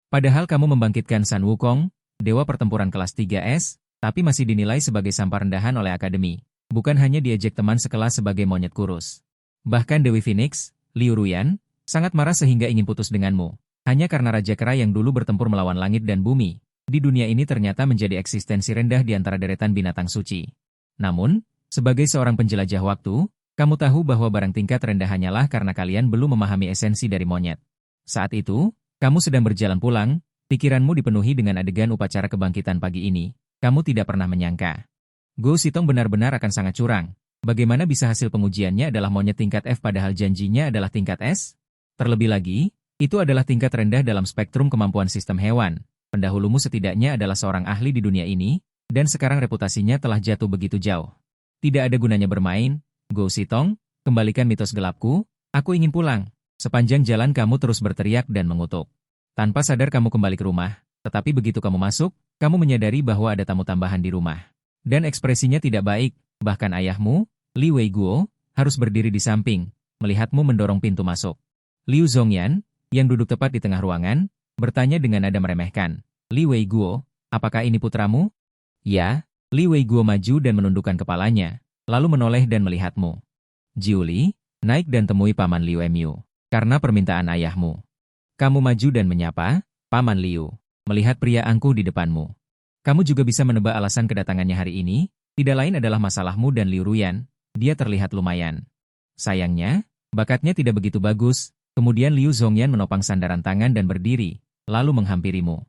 Padahal kamu membangkitkan Sun Wukong, dewa pertempuran kelas 3S, tapi masih dinilai sebagai sampah rendahan oleh Akademi. Bukan hanya diejek teman sekelas sebagai monyet kurus. Bahkan Dewi Phoenix, Liu Ruyan, sangat marah sehingga ingin putus denganmu. Hanya karena Raja Kera yang dulu bertempur melawan langit dan bumi, di dunia ini ternyata menjadi eksistensi rendah di antara deretan binatang suci. Namun, sebagai seorang penjelajah waktu, kamu tahu bahwa barang tingkat rendah hanyalah karena kalian belum memahami esensi dari monyet. Saat itu, kamu sedang berjalan pulang, pikiranmu dipenuhi dengan adegan upacara kebangkitan pagi ini. Kamu tidak pernah menyangka Go Sitong benar-benar akan sangat curang. Bagaimana bisa hasil pengujiannya adalah monyet tingkat F padahal janjinya adalah tingkat S? Terlebih lagi, itu adalah tingkat rendah dalam spektrum kemampuan sistem hewan. Pendahulumu setidaknya adalah seorang ahli di dunia ini, dan sekarang reputasinya telah jatuh begitu jauh. Tidak ada gunanya bermain, Go Sitong, kembalikan mitos gelapku, aku ingin pulang. Sepanjang jalan kamu terus berteriak dan mengutuk. Tanpa sadar kamu kembali ke rumah, tetapi begitu kamu masuk, kamu menyadari bahwa ada tamu tambahan di rumah. Dan ekspresinya tidak baik, bahkan ayahmu, Li Weiguo, harus berdiri di samping, melihatmu mendorong pintu masuk. Liu Zhongyan, yang duduk tepat di tengah ruangan, bertanya dengan nada meremehkan. Li Weiguo, apakah ini putramu? Ya, Li Weiguo maju dan menundukkan kepalanya, lalu menoleh dan melihatmu. Jiuli, naik dan temui Paman Liu Mu. Karena permintaan ayahmu. Kamu maju dan menyapa, Paman Liu, melihat pria angkuh di depanmu. Kamu juga bisa menebak alasan kedatangannya hari ini, tidak lain adalah masalahmu dan Liu Ruyan, dia terlihat lumayan. Sayangnya, bakatnya tidak begitu bagus, kemudian Liu Zhongyan menopang sandaran tangan dan berdiri, lalu menghampirimu.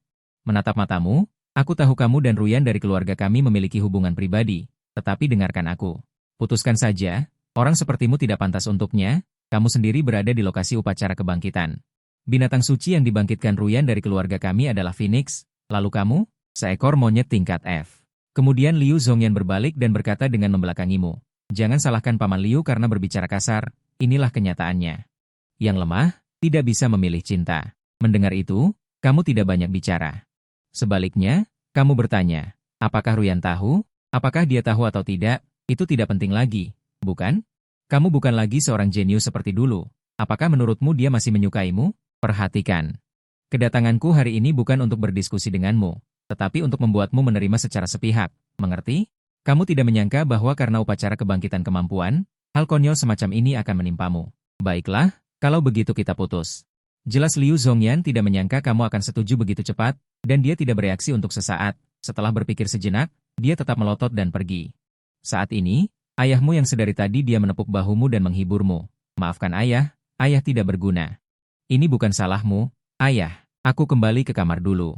Menatap matamu, aku tahu kamu dan Ruyan dari keluarga kami memiliki hubungan pribadi, tetapi dengarkan aku. Putuskan saja, orang sepertimu tidak pantas untuknya, kamu sendiri berada di lokasi upacara kebangkitan. Binatang suci yang dibangkitkan Ruyan dari keluarga kami adalah Phoenix, lalu kamu? Seekor monyet tingkat F. Kemudian Liu Zhongyan berbalik dan berkata dengan membelakangimu. Jangan salahkan Paman Liu karena berbicara kasar, inilah kenyataannya. Yang lemah, tidak bisa memilih cinta. Mendengar itu, kamu tidak banyak bicara. Sebaliknya, kamu bertanya, apakah Ruyan tahu? Apakah dia tahu atau tidak? Itu tidak penting lagi, bukan? Kamu bukan lagi seorang jenius seperti dulu. Apakah menurutmu dia masih menyukaimu? Perhatikan. Kedatanganku hari ini bukan untuk berdiskusi denganmu, tetapi untuk membuatmu menerima secara sepihak, mengerti? Kamu tidak menyangka bahwa karena upacara kebangkitan kemampuan, hal konyol semacam ini akan menimpamu. Baiklah, kalau begitu kita putus. Jelas Liu Zhongyan tidak menyangka kamu akan setuju begitu cepat, dan dia tidak bereaksi untuk sesaat. Setelah berpikir sejenak, dia tetap melotot dan pergi. Saat ini, ayahmu yang sedari tadi dia menepuk bahumu dan menghiburmu. Maafkan ayah, ayah tidak berguna. Ini bukan salahmu, ayah. Aku kembali ke kamar dulu.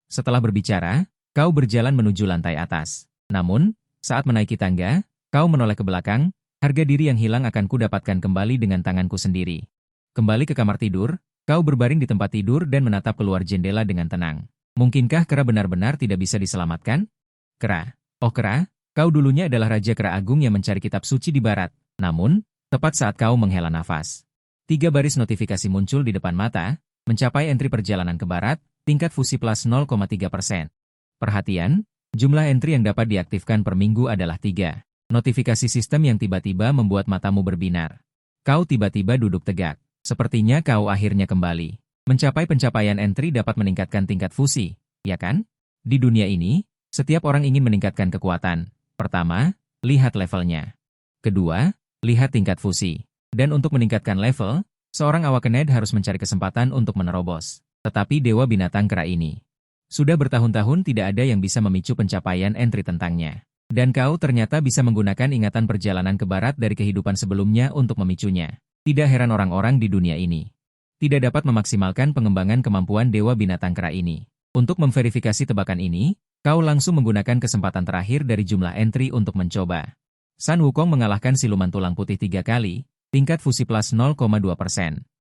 Setelah berbicara, kau berjalan menuju lantai atas. Namun, saat menaiki tangga, kau menoleh ke belakang, harga diri yang hilang akan kudapatkan kembali dengan tanganku sendiri. Kembali ke kamar tidur, kau berbaring di tempat tidur dan menatap keluar jendela dengan tenang. Mungkinkah Kera benar-benar tidak bisa diselamatkan? Kera, oh Kera, kau dulunya adalah Raja Kera Agung yang mencari kitab suci di barat. Namun, tepat saat kau menghela nafas, 3 baris notifikasi muncul di depan mata, mencapai entry perjalanan ke barat, tingkat fusi plus 0,3%. Perhatian, jumlah entry yang dapat diaktifkan per minggu adalah 3. Notifikasi sistem yang tiba-tiba membuat matamu berbinar. Kau tiba-tiba duduk tegak. Sepertinya kau akhirnya kembali. Mencapai pencapaian entry dapat meningkatkan tingkat fusi, ya kan? Di dunia ini, setiap orang ingin meningkatkan kekuatan. Pertama, lihat levelnya. Kedua, lihat tingkat fusi. Dan untuk meningkatkan level, seorang awakened harus mencari kesempatan untuk menerobos. Tetapi Dewa Binatang Kera ini sudah bertahun-tahun tidak ada yang bisa memicu pencapaian entry tentangnya. Dan kau ternyata bisa menggunakan ingatan perjalanan ke barat dari kehidupan sebelumnya untuk memicunya. Tidak heran orang-orang di dunia ini tidak dapat memaksimalkan pengembangan kemampuan Dewa Binatang Kera ini. Untuk memverifikasi tebakan ini, kau langsung menggunakan kesempatan terakhir dari jumlah entry untuk mencoba. Sun Wukong mengalahkan siluman tulang putih 3 kali, tingkat fusi plus 0,2%.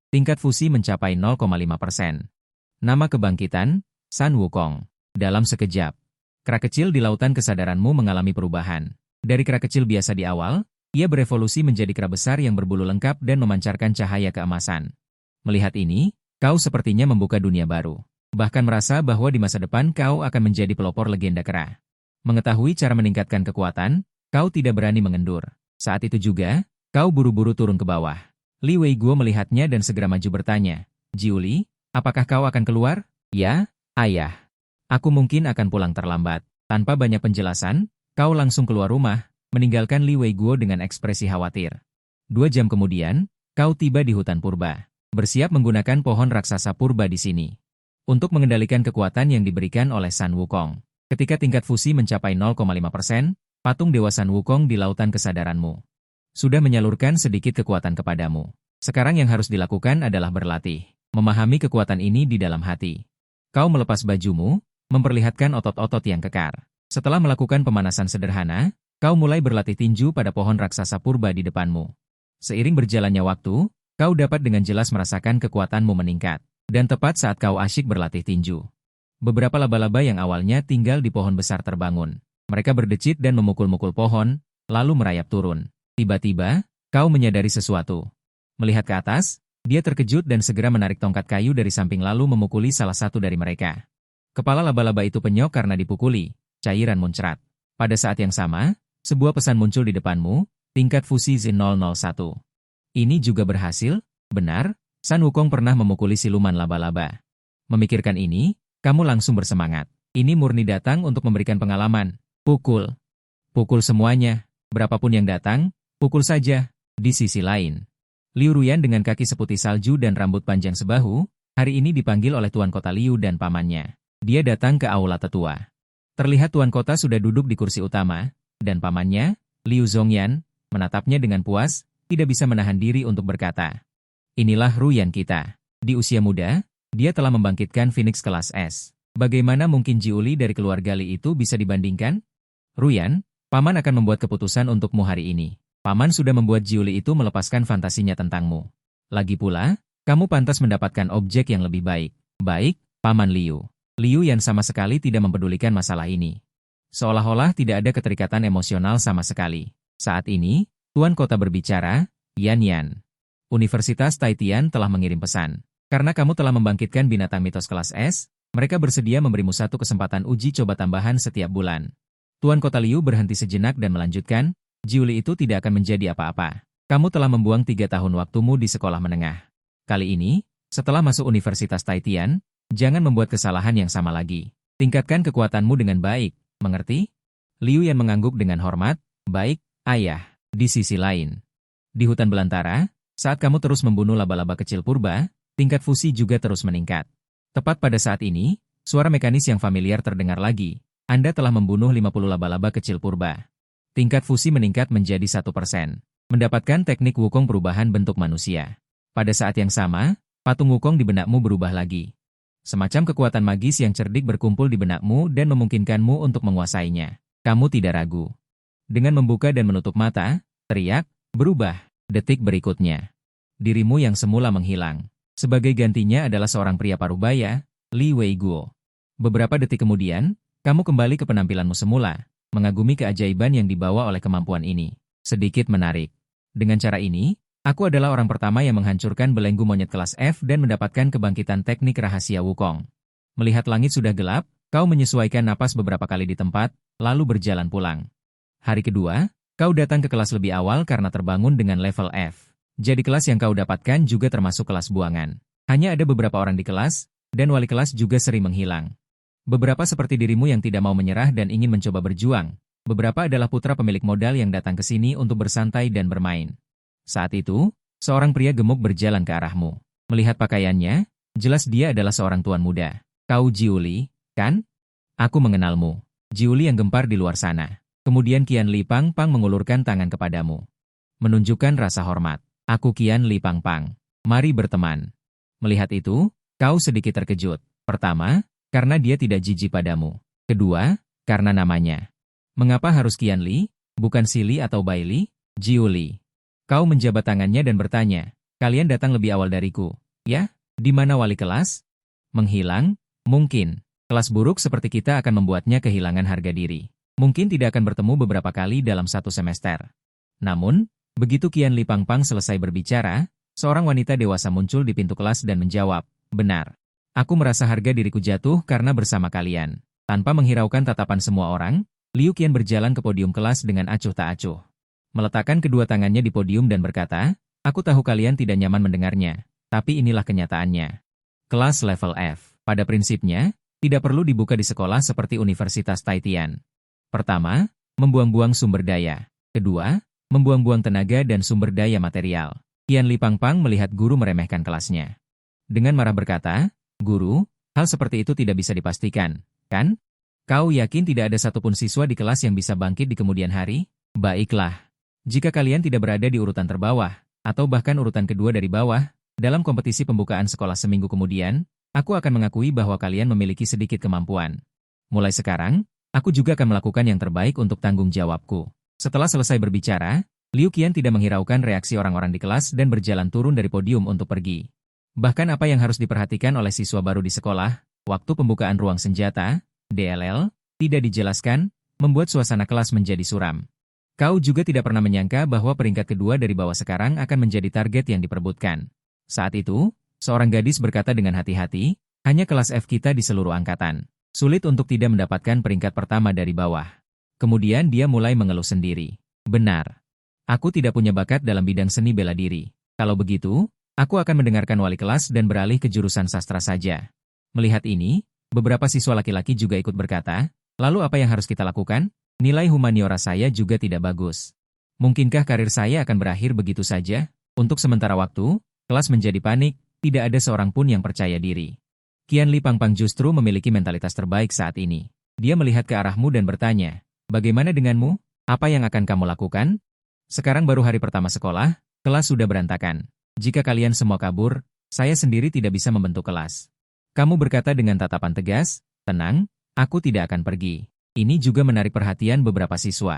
Tingkat fusi mencapai 0,5%. Nama kebangkitan, Sun Wukong. Dalam sekejap, kera kecil di lautan kesadaranmu mengalami perubahan. Dari kera kecil biasa di awal, ia berevolusi menjadi kera besar yang berbulu lengkap dan memancarkan cahaya keemasan. Melihat ini, kau sepertinya membuka dunia baru. Bahkan merasa bahwa di masa depan kau akan menjadi pelopor legenda kera. Mengetahui cara meningkatkan kekuatan, kau tidak berani mengendur. Saat itu juga, kau buru-buru turun ke bawah. Li Weiguo melihatnya dan segera maju bertanya, Jiuli, apakah kau akan keluar? Ya, ayah. Aku mungkin akan pulang terlambat. Tanpa banyak penjelasan, kau langsung keluar rumah, meninggalkan Li Weiguo dengan ekspresi khawatir. 2 jam kemudian, kau tiba di hutan purba. Bersiap menggunakan pohon raksasa purba di sini. Untuk mengendalikan kekuatan yang diberikan oleh Sun Wukong. Ketika tingkat fusi mencapai 0,5%, patung Dewa Sun Wukong di lautan kesadaranmu sudah menyalurkan sedikit kekuatan kepadamu. Sekarang yang harus dilakukan adalah berlatih. Memahami kekuatan ini di dalam hati. Kau melepas bajumu, memperlihatkan otot-otot yang kekar. Setelah melakukan pemanasan sederhana, kau mulai berlatih tinju pada pohon raksasa purba di depanmu. Seiring berjalannya waktu, kau dapat dengan jelas merasakan kekuatanmu meningkat. Dan tepat saat kau asyik berlatih tinju, beberapa laba-laba yang awalnya tinggal di pohon besar terbangun. Mereka berdecit dan memukul-mukul pohon, lalu merayap turun. Tiba-tiba, kau menyadari sesuatu. Melihat ke atas, dia terkejut dan segera menarik tongkat kayu dari samping lalu memukuli salah satu dari mereka. Kepala laba-laba itu penyok karena dipukuli, cairan muncrat. Pada saat yang sama, sebuah pesan muncul di depanmu, tingkat fusi Z001. Ini juga berhasil, benar? Sun Wukong pernah memukuli siluman laba-laba. Memikirkan ini, kamu langsung bersemangat. Ini murni datang untuk memberikan pengalaman. Pukul. Pukul semuanya. Berapapun yang datang, pukul saja. Di sisi lain, Liu Ruyan dengan kaki seputih salju dan rambut panjang sebahu, hari ini dipanggil oleh Tuan Kota Liu dan pamannya. Dia datang ke aula tetua. Terlihat Tuan Kota sudah duduk di kursi utama, dan pamannya, Liu Zhongyan, menatapnya dengan puas, tidak bisa menahan diri untuk berkata, "Inilah Ruyan kita. Di usia muda, dia telah membangkitkan Phoenix kelas S. Bagaimana mungkin Jiuli dari keluarga Li itu bisa dibandingkan? Ruyan, paman akan membuat keputusan untukmu hari ini. Paman sudah membuat Jiuli itu melepaskan fantasinya tentangmu. Lagi pula, kamu pantas mendapatkan objek yang lebih baik. Baik, Paman Liu." Liu yang sama sekali tidak mempedulikan masalah ini. Seolah-olah tidak ada keterikatan emosional sama sekali. Saat ini, Tuan Kota berbicara, "Yan Yan. Universitas Taitian telah mengirim pesan. Karena kamu telah membangkitkan binatang mitos kelas S, mereka bersedia memberimu satu kesempatan uji coba tambahan setiap bulan." Tuan Kota Liu berhenti sejenak dan melanjutkan, "Jiuli itu tidak akan menjadi apa-apa. Kamu telah membuang 3 tahun waktumu di sekolah menengah. Kali ini, setelah masuk Universitas Taitian, jangan membuat kesalahan yang sama lagi. Tingkatkan kekuatanmu dengan baik, mengerti?" Liu yang mengangguk dengan hormat, "Baik, ayah." Di sisi lain, di hutan belantara, saat kamu terus membunuh laba-laba kecil purba, tingkat fusi juga terus meningkat. Tepat pada saat ini, suara mekanis yang familiar terdengar lagi. Anda telah membunuh 50 laba-laba kecil purba. Tingkat fusi meningkat menjadi 1%. Mendapatkan teknik Wukong perubahan bentuk manusia. Pada saat yang sama, patung Wukong di benakmu berubah lagi. Semacam kekuatan magis yang cerdik berkumpul di benakmu dan memungkinkanmu untuk menguasainya. Kamu tidak ragu. Dengan membuka dan menutup mata, teriak, berubah. Detik berikutnya, dirimu yang semula menghilang. Sebagai gantinya adalah seorang pria parubaya, Li Weiguo. Beberapa detik kemudian, kamu kembali ke penampilanmu semula, mengagumi keajaiban yang dibawa oleh kemampuan ini. Sedikit menarik. Dengan cara ini, aku adalah orang pertama yang menghancurkan belenggu monyet kelas F dan mendapatkan kebangkitan teknik rahasia Wukong. Melihat langit sudah gelap, kau menyesuaikan napas beberapa kali di tempat, lalu berjalan pulang. Hari kedua, kau datang ke kelas lebih awal karena terbangun dengan level F. Jadi kelas yang kau dapatkan juga termasuk kelas buangan. Hanya ada beberapa orang di kelas, dan wali kelas juga sering menghilang. Beberapa seperti dirimu yang tidak mau menyerah dan ingin mencoba berjuang. Beberapa adalah putra pemilik modal yang datang ke sini untuk bersantai dan bermain. Saat itu, seorang pria gemuk berjalan ke arahmu. Melihat pakaiannya, jelas dia adalah seorang tuan muda. Kau Jiuli, kan? Aku mengenalmu. Jiuli yang gempar di luar sana. Kemudian Qian Li Pang Pang mengulurkan tangan kepadamu. Menunjukkan rasa hormat. Aku Qian Li Pang Pang. Mari berteman. Melihat itu, kau sedikit terkejut. Pertama, karena dia tidak jijik padamu. Kedua, karena namanya. Mengapa harus Qian Li, bukan Sili atau Bai Li? Jiuli. Kau menjabat tangannya dan bertanya, "Kalian datang lebih awal dariku, ya? Di mana wali kelas?" Menghilang? Mungkin. Kelas buruk seperti kita akan membuatnya kehilangan harga diri. Mungkin tidak akan bertemu beberapa kali dalam satu semester. Namun, begitu Qian Li Pang Pang selesai berbicara, seorang wanita dewasa muncul di pintu kelas dan menjawab, "Benar. Aku merasa harga diriku jatuh karena bersama kalian." Tanpa menghiraukan tatapan semua orang, Liu Qian berjalan ke podium kelas dengan acuh tak acuh. Meletakkan kedua tangannya di podium dan berkata, "Aku tahu kalian tidak nyaman mendengarnya, tapi inilah kenyataannya. Kelas level F. Pada prinsipnya, tidak perlu dibuka di sekolah seperti Universitas Taitian. Pertama, membuang-buang sumber daya. Kedua, membuang-buang tenaga dan sumber daya material. Qian Li Pangpang melihat guru meremehkan kelasnya. Dengan marah berkata, "Guru, hal seperti itu tidak bisa dipastikan, kan? Kau yakin tidak ada satupun siswa di kelas yang bisa bangkit di kemudian hari? Baiklah. Jika kalian tidak berada di urutan terbawah, atau bahkan urutan kedua dari bawah, dalam kompetisi pembukaan sekolah seminggu kemudian, aku akan mengakui bahwa kalian memiliki sedikit kemampuan. Mulai sekarang, aku juga akan melakukan yang terbaik untuk tanggung jawabku." Setelah selesai berbicara, Liu Qian tidak menghiraukan reaksi orang-orang di kelas dan berjalan turun dari podium untuk pergi. Bahkan apa yang harus diperhatikan oleh siswa baru di sekolah, waktu pembukaan ruang senjata, DLL, tidak dijelaskan, membuat suasana kelas menjadi suram. Kau juga tidak pernah menyangka bahwa peringkat kedua dari bawah sekarang akan menjadi target yang diperebutkan. Saat itu, seorang gadis berkata dengan hati-hati, hanya kelas F kita di seluruh angkatan. Sulit untuk tidak mendapatkan peringkat pertama dari bawah. Kemudian dia mulai mengeluh sendiri. Benar. Aku tidak punya bakat dalam bidang seni bela diri. Kalau begitu, aku akan mendengarkan wali kelas dan beralih ke jurusan sastra saja. Melihat ini, beberapa siswa laki-laki juga ikut berkata, lalu apa yang harus kita lakukan? Nilai humaniora saya juga tidak bagus. Mungkinkah karir saya akan berakhir begitu saja? Untuk sementara waktu, kelas menjadi panik, tidak ada seorang pun yang percaya diri. Qian Li Pangpang justru memiliki mentalitas terbaik saat ini. Dia melihat ke arahmu dan bertanya, bagaimana denganmu? Apa yang akan kamu lakukan? Sekarang baru hari pertama sekolah, kelas sudah berantakan. Jika kalian semua kabur, saya sendiri tidak bisa membentuk kelas. Kamu berkata dengan tatapan tegas, tenang, aku tidak akan pergi. Ini juga menarik perhatian beberapa siswa.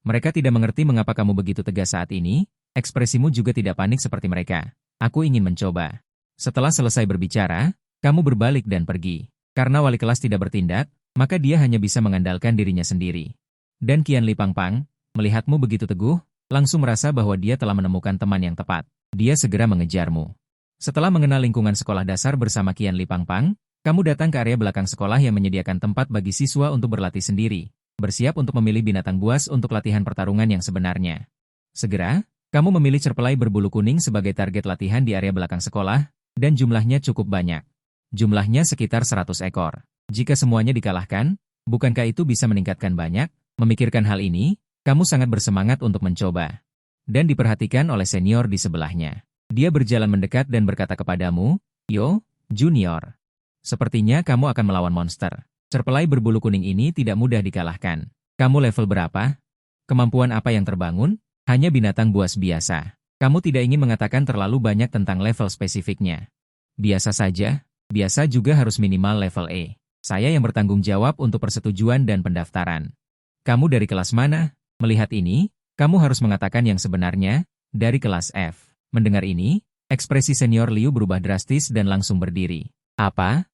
Mereka tidak mengerti mengapa kamu begitu tegas saat ini, ekspresimu juga tidak panik seperti mereka. Aku ingin mencoba. Setelah selesai berbicara, kamu berbalik dan pergi. Karena wali kelas tidak bertindak, maka dia hanya bisa mengandalkan dirinya sendiri. Dan Qian Li Pangpang, melihatmu begitu teguh, langsung merasa bahwa dia telah menemukan teman yang tepat. Dia segera mengejarmu. Setelah mengenal lingkungan sekolah dasar bersama Qian Li Pangpang, kamu datang ke area belakang sekolah yang menyediakan tempat bagi siswa untuk berlatih sendiri, bersiap untuk memilih binatang buas untuk latihan pertarungan yang sebenarnya. Segera, kamu memilih cerpelai berbulu kuning sebagai target latihan di area belakang sekolah, dan jumlahnya cukup banyak. Jumlahnya sekitar 100 ekor. Jika semuanya dikalahkan, bukankah itu bisa meningkatkan banyak? Memikirkan hal ini, kamu sangat bersemangat untuk mencoba. Dan diperhatikan oleh senior di sebelahnya. Dia berjalan mendekat dan berkata kepadamu, "Yo, junior. Sepertinya kamu akan melawan monster. Cerpelai berbulu kuning ini tidak mudah dikalahkan. Kamu level berapa? Kemampuan apa yang terbangun? Hanya binatang buas biasa. Kamu tidak ingin mengatakan terlalu banyak tentang level spesifiknya. Biasa saja, biasa juga harus minimal level E. Saya yang bertanggung jawab untuk persetujuan dan pendaftaran. Kamu dari kelas mana? Melihat ini, kamu harus mengatakan yang sebenarnya, dari kelas F." Mendengar ini, ekspresi senior Liu berubah drastis dan langsung berdiri. "Apa?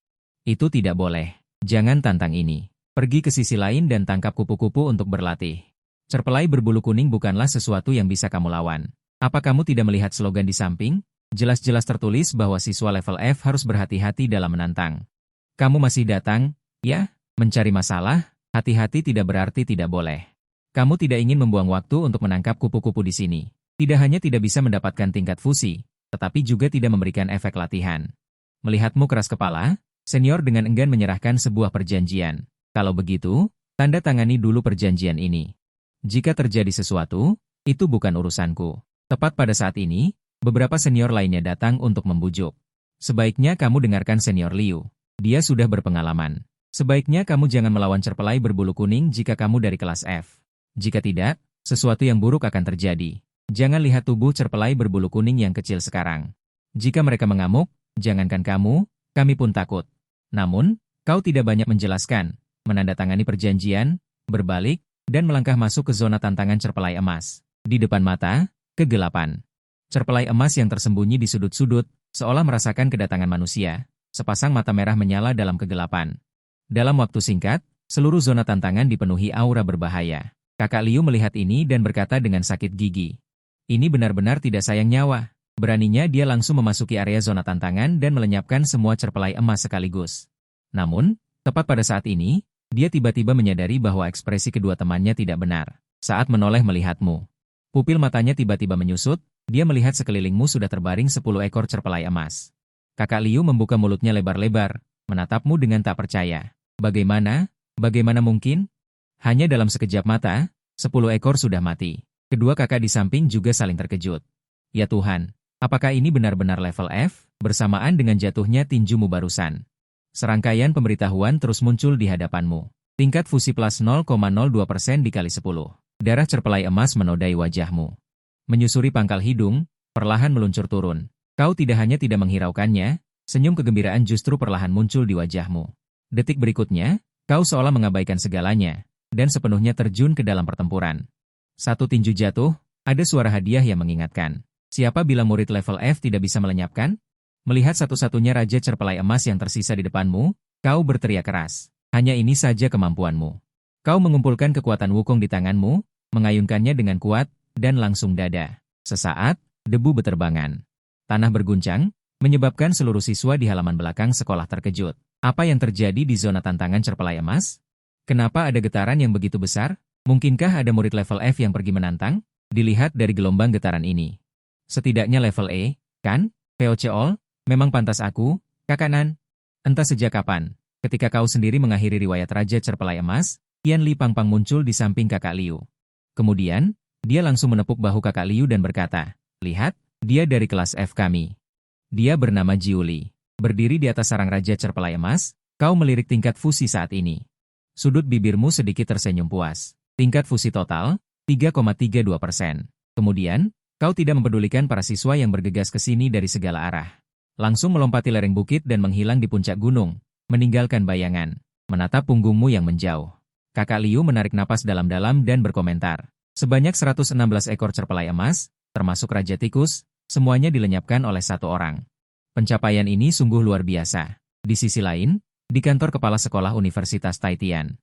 Itu tidak boleh. Jangan tantang ini. Pergi ke sisi lain dan tangkap kupu-kupu untuk berlatih. Cerpelai berbulu kuning bukanlah sesuatu yang bisa kamu lawan. Apa kamu tidak melihat slogan di samping? Jelas-jelas tertulis bahwa siswa level F harus berhati-hati dalam menantang. Kamu masih datang, ya? Mencari masalah? Hati-hati tidak berarti tidak boleh. Kamu tidak ingin membuang waktu untuk menangkap kupu-kupu di sini. Tidak hanya tidak bisa mendapatkan tingkat fusi, tetapi juga tidak memberikan efek latihan." Melihatmu keras kepala, senior dengan enggan menyerahkan sebuah perjanjian. "Kalau begitu, tanda tangani dulu perjanjian ini. Jika terjadi sesuatu, itu bukan urusanku." Tepat pada saat ini, beberapa senior lainnya datang untuk membujuk. "Sebaiknya kamu dengarkan senior Liu. Dia sudah berpengalaman. Sebaiknya kamu jangan melawan cerpelai berbulu kuning jika kamu dari kelas F. Jika tidak, sesuatu yang buruk akan terjadi. Jangan lihat tubuh cerpelai berbulu kuning yang kecil sekarang. Jika mereka mengamuk, jangankan kamu, kami pun takut. Namun, kau tidak banyak menjelaskan, menandatangani perjanjian, berbalik, dan melangkah masuk ke zona tantangan cerpelai emas. Di depan mata, kegelapan. Cerpelai emas yang tersembunyi di sudut-sudut, seolah merasakan kedatangan manusia. Sepasang mata merah menyala dalam kegelapan. Dalam waktu singkat, seluruh zona tantangan dipenuhi aura berbahaya. Kakak Liu melihat ini dan berkata dengan sakit gigi. Ini benar-benar tidak sayang nyawa. Beraninya dia langsung memasuki area zona tantangan dan melenyapkan semua cerpelai emas sekaligus. Namun, tepat pada saat ini, dia tiba-tiba menyadari bahwa ekspresi kedua temannya tidak benar. Saat menoleh melihatmu, pupil matanya tiba-tiba menyusut, dia melihat sekelilingmu sudah terbaring 10 ekor cerpelai emas. Kakak Liu membuka mulutnya lebar-lebar, menatapmu dengan tak percaya. Bagaimana? Bagaimana mungkin? Hanya dalam sekejap mata, 10 ekor sudah mati. Kedua kakak di samping juga saling terkejut. Ya Tuhan, apakah ini benar-benar level F, bersamaan dengan jatuhnya tinjumu barusan? Serangkaian pemberitahuan terus muncul di hadapanmu. Tingkat fusi plus 0,02% dikali 10. Darah cerpelai emas menodai wajahmu. Menyusuri pangkal hidung, perlahan meluncur turun. Kau tidak hanya tidak menghiraukannya, senyum kegembiraan justru perlahan muncul di wajahmu. Detik berikutnya, kau seolah mengabaikan segalanya, dan sepenuhnya terjun ke dalam pertempuran. Satu tinju jatuh, ada suara hadiah yang mengingatkan. Siapa bilang murid level F tidak bisa melenyapkan? Melihat satu-satunya raja cerpelai emas yang tersisa di depanmu, kau berteriak keras. Hanya ini saja kemampuanmu. Kau mengumpulkan kekuatan wukong di tanganmu, mengayunkannya dengan kuat, dan langsung dada. Sesaat, debu beterbangan. Tanah berguncang, menyebabkan seluruh siswa di halaman belakang sekolah terkejut. Apa yang terjadi di zona tantangan cerpelai emas? Kenapa ada getaran yang begitu besar? Mungkinkah ada murid level F yang pergi menantang? Dilihat dari gelombang getaran ini. Setidaknya level E, kan? VOC All, memang pantas aku, Kakak Nan. Entah sejak kapan, ketika kau sendiri mengakhiri riwayat Raja Cerpelai Emas, Yan Li Pangpang muncul di samping kakak Liu. Kemudian, dia langsung menepuk bahu kakak Liu dan berkata, "Lihat, dia dari kelas F kami. Dia bernama Jiu Li. Berdiri di atas sarang Raja Cerpelai Emas, kau melirik tingkat fusi saat ini." Sudut bibirmu sedikit tersenyum puas. Tingkat fusi total, 3,32%. Kemudian, kau tidak mempedulikan para siswa yang bergegas ke sini dari segala arah. Langsung melompati lereng bukit dan menghilang di puncak gunung, meninggalkan bayangan, menatap punggungmu yang menjauh. Kakak Liu menarik napas dalam-dalam dan berkomentar. Sebanyak 116 ekor cerpelai emas, termasuk Raja Tikus, semuanya dilenyapkan oleh satu orang. Pencapaian ini sungguh luar biasa. Di sisi lain, di kantor kepala sekolah Universitas Taitian,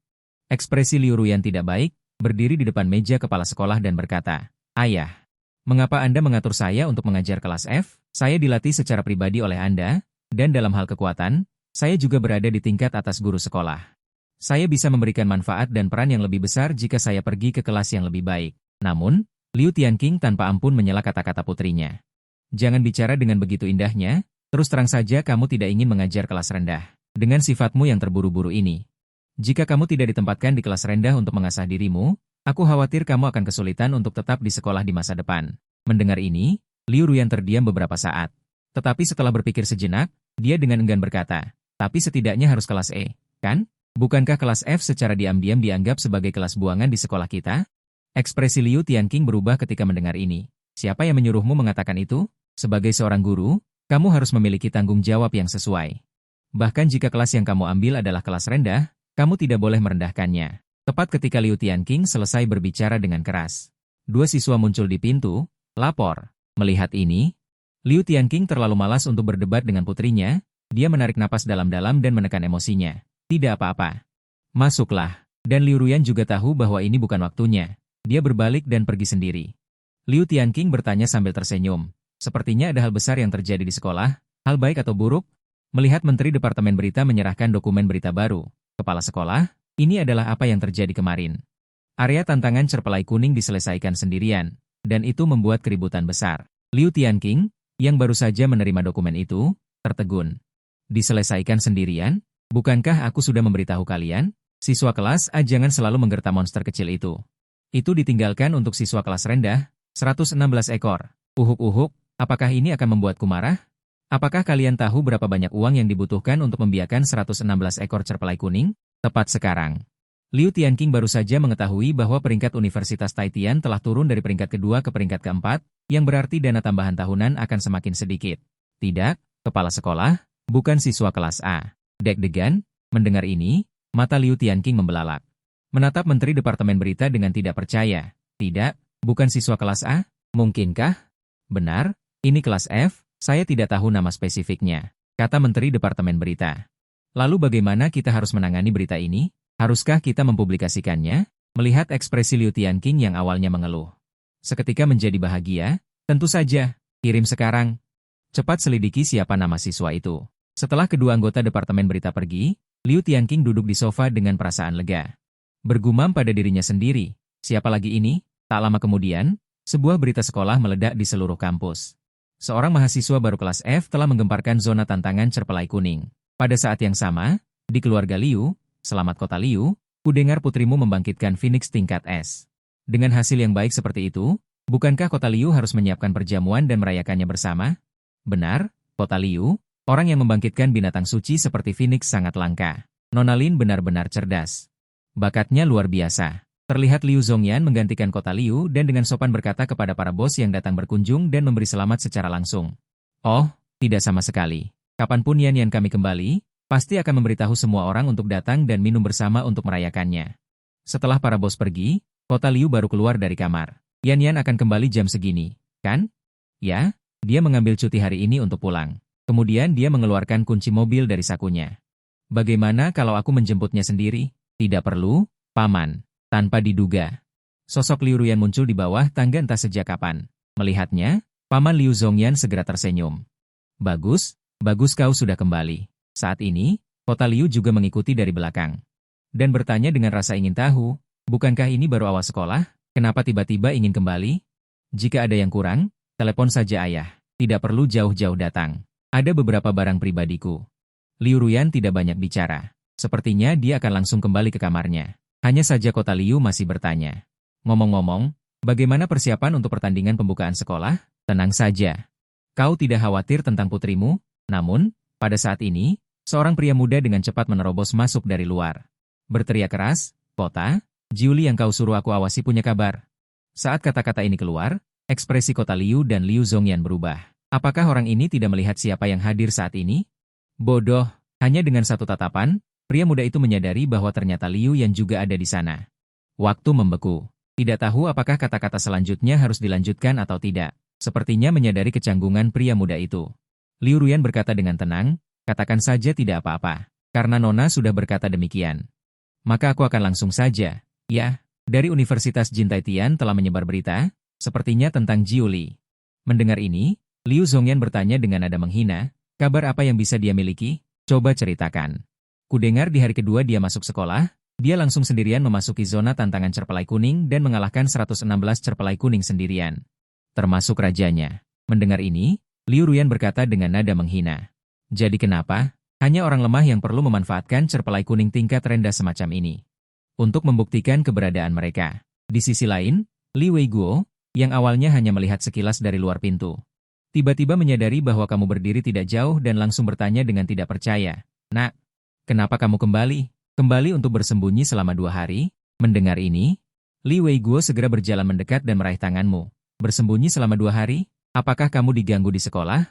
ekspresi Liu Ruyan tidak baik, berdiri di depan meja kepala sekolah dan berkata, "Ayah, mengapa Anda mengatur saya untuk mengajar kelas F? Saya dilatih secara pribadi oleh Anda, dan dalam hal kekuatan, saya juga berada di tingkat atas guru sekolah. Saya bisa memberikan manfaat dan peran yang lebih besar jika saya pergi ke kelas yang lebih baik." Namun, Liu Tianqing tanpa ampun menyela kata-kata putrinya. "Jangan bicara dengan begitu indahnya, terus terang saja kamu tidak ingin mengajar kelas rendah. Dengan sifatmu yang terburu-buru ini. Jika kamu tidak ditempatkan di kelas rendah untuk mengasah dirimu, aku khawatir kamu akan kesulitan untuk tetap di sekolah di masa depan." Mendengar ini, Liu Ruyan terdiam beberapa saat. Tetapi setelah berpikir sejenak, dia dengan enggan berkata, "Tapi setidaknya harus kelas E, kan? Bukankah kelas F secara diam-diam dianggap sebagai kelas buangan di sekolah kita?" Ekspresi Liu Tianqing berubah ketika mendengar ini. "Siapa yang menyuruhmu mengatakan itu? Sebagai seorang guru, kamu harus memiliki tanggung jawab yang sesuai. Bahkan jika kelas yang kamu ambil adalah kelas rendah, kamu tidak boleh merendahkannya." Tepat ketika Liu Tianqing selesai berbicara dengan keras, dua siswa muncul di pintu, lapor. Melihat ini, Liu Tianqing terlalu malas untuk berdebat dengan putrinya, dia menarik napas dalam-dalam dan menekan emosinya. "Tidak apa-apa. Masuklah." Dan Liu Ruyan juga tahu bahwa ini bukan waktunya. Dia berbalik dan pergi sendiri. Liu Tianqing bertanya sambil tersenyum. Sepertinya ada hal besar yang terjadi di sekolah, hal baik atau buruk? Melihat Menteri Departemen Berita menyerahkan dokumen berita baru, kepala sekolah, ini adalah apa yang terjadi kemarin. Area tantangan cerpelai kuning diselesaikan sendirian, dan itu membuat keributan besar. Liu Tianqing, yang baru saja menerima dokumen itu, tertegun. "Diselesaikan sendirian? Bukankah aku sudah memberitahu kalian? Siswa kelas A jangan selalu menggerta monster kecil itu. Itu ditinggalkan untuk siswa kelas rendah, 116 ekor. Uhuk-uhuk, apakah ini akan membuatku marah? Apakah kalian tahu berapa banyak uang yang dibutuhkan untuk membiarkan 116 ekor cerpelai kuning? Tepat sekarang." Liu Tianqing baru saja mengetahui bahwa peringkat Universitas Taitian telah turun dari peringkat kedua ke peringkat keempat, yang berarti dana tambahan tahunan akan semakin sedikit. Tidak, kepala sekolah, bukan siswa kelas A. Deg-degan, mendengar ini, mata Liu Tianqing membelalak. Menatap Menteri Departemen Berita dengan tidak percaya. "Tidak, bukan siswa kelas A? Mungkinkah?" "Benar, ini kelas F, saya tidak tahu nama spesifiknya," kata Menteri Departemen Berita. "Lalu bagaimana kita harus menangani berita ini? Haruskah kita mempublikasikannya?" Melihat ekspresi Liu Tianqing yang awalnya mengeluh, seketika menjadi bahagia. "Tentu saja, kirim sekarang. Cepat selidiki siapa nama siswa itu." Setelah kedua anggota Departemen Berita pergi, Liu Tianqing duduk di sofa dengan perasaan lega. Bergumam pada dirinya sendiri, "Siapa lagi ini?" Tak lama kemudian, sebuah berita sekolah meledak di seluruh kampus. Seorang mahasiswa baru kelas F telah menggemparkan zona tantangan cerpelai kuning. Pada saat yang sama, di keluarga Liu, selamat kota Liu, kudengar putrimu membangkitkan Phoenix tingkat S. Dengan hasil yang baik seperti itu, bukankah kota Liu harus menyiapkan perjamuan dan merayakannya bersama? Benar, kota Liu, orang yang membangkitkan binatang suci seperti Phoenix sangat langka. Nona Lin benar-benar cerdas. Bakatnya luar biasa. Terlihat Liu Zhongyan menggantikan kota Liu dan dengan sopan berkata kepada para bos yang datang berkunjung dan memberi selamat secara langsung. Oh, tidak sama sekali. Kapanpun Yan kami kembali, pasti akan memberitahu semua orang untuk datang dan minum bersama untuk merayakannya. Setelah para bos pergi, kota Liu baru keluar dari kamar. Yan akan kembali jam segini, kan? Ya, dia mengambil cuti hari ini untuk pulang. Kemudian dia mengeluarkan kunci mobil dari sakunya. Bagaimana kalau aku menjemputnya sendiri? Tidak perlu, Paman. Tanpa diduga, sosok Liu Ruyan muncul di bawah tangga entah sejak kapan. Melihatnya, Paman Liu Zhongyan segera tersenyum. Bagus, bagus kau sudah kembali. Saat ini, kota Liu juga mengikuti dari belakang. Dan bertanya dengan rasa ingin tahu, bukankah ini baru awal sekolah? Kenapa tiba-tiba ingin kembali? Jika ada yang kurang, telepon saja ayah. Tidak perlu jauh-jauh datang. Ada beberapa barang pribadiku. Liu Ruyan tidak banyak bicara. Sepertinya dia akan langsung kembali ke kamarnya. Hanya saja kota Liu masih bertanya. Ngomong-ngomong, bagaimana persiapan untuk pertandingan pembukaan sekolah? Tenang saja. Kau tidak khawatir tentang putrimu? Namun, pada saat ini, seorang pria muda dengan cepat menerobos masuk dari luar. Berteriak keras, kota, Jiuli yang kau suruh aku awasi punya kabar. Saat kata-kata ini keluar, ekspresi kota Liu dan Liu Zhongyan berubah. Apakah orang ini tidak melihat siapa yang hadir saat ini? Bodoh, hanya dengan satu tatapan, pria muda itu menyadari bahwa ternyata Liu yang juga ada di sana. Waktu membeku. Tidak tahu apakah kata-kata selanjutnya harus dilanjutkan atau tidak. Sepertinya menyadari kecanggungan pria muda itu. Liu Ruyan berkata dengan tenang, katakan saja tidak apa-apa. Karena Nona sudah berkata demikian. Maka aku akan langsung saja. Ya, dari Universitas Jintaitian telah menyebar berita, sepertinya tentang Jiuli. Mendengar ini, Liu Zhongyan bertanya dengan nada menghina, kabar apa yang bisa dia miliki? Coba ceritakan. Kudengar di hari kedua dia masuk sekolah, dia langsung sendirian memasuki zona tantangan cerpelai kuning dan mengalahkan 116 cerpelai kuning sendirian. Termasuk rajanya. Mendengar ini, Liu Ruyan berkata dengan nada menghina. Jadi kenapa? Hanya orang lemah yang perlu memanfaatkan cerpelai kuning tingkat rendah semacam ini. Untuk membuktikan keberadaan mereka. Di sisi lain, Li Weiguo, yang awalnya hanya melihat sekilas dari luar pintu. Tiba-tiba menyadari bahwa kamu berdiri tidak jauh dan langsung bertanya dengan tidak percaya. Nak, kenapa kamu kembali? Kembali untuk bersembunyi selama 2 hari? Mendengar ini, Li Weiguo segera berjalan mendekat dan meraih tanganmu. Bersembunyi selama 2 hari? Apakah kamu diganggu di sekolah?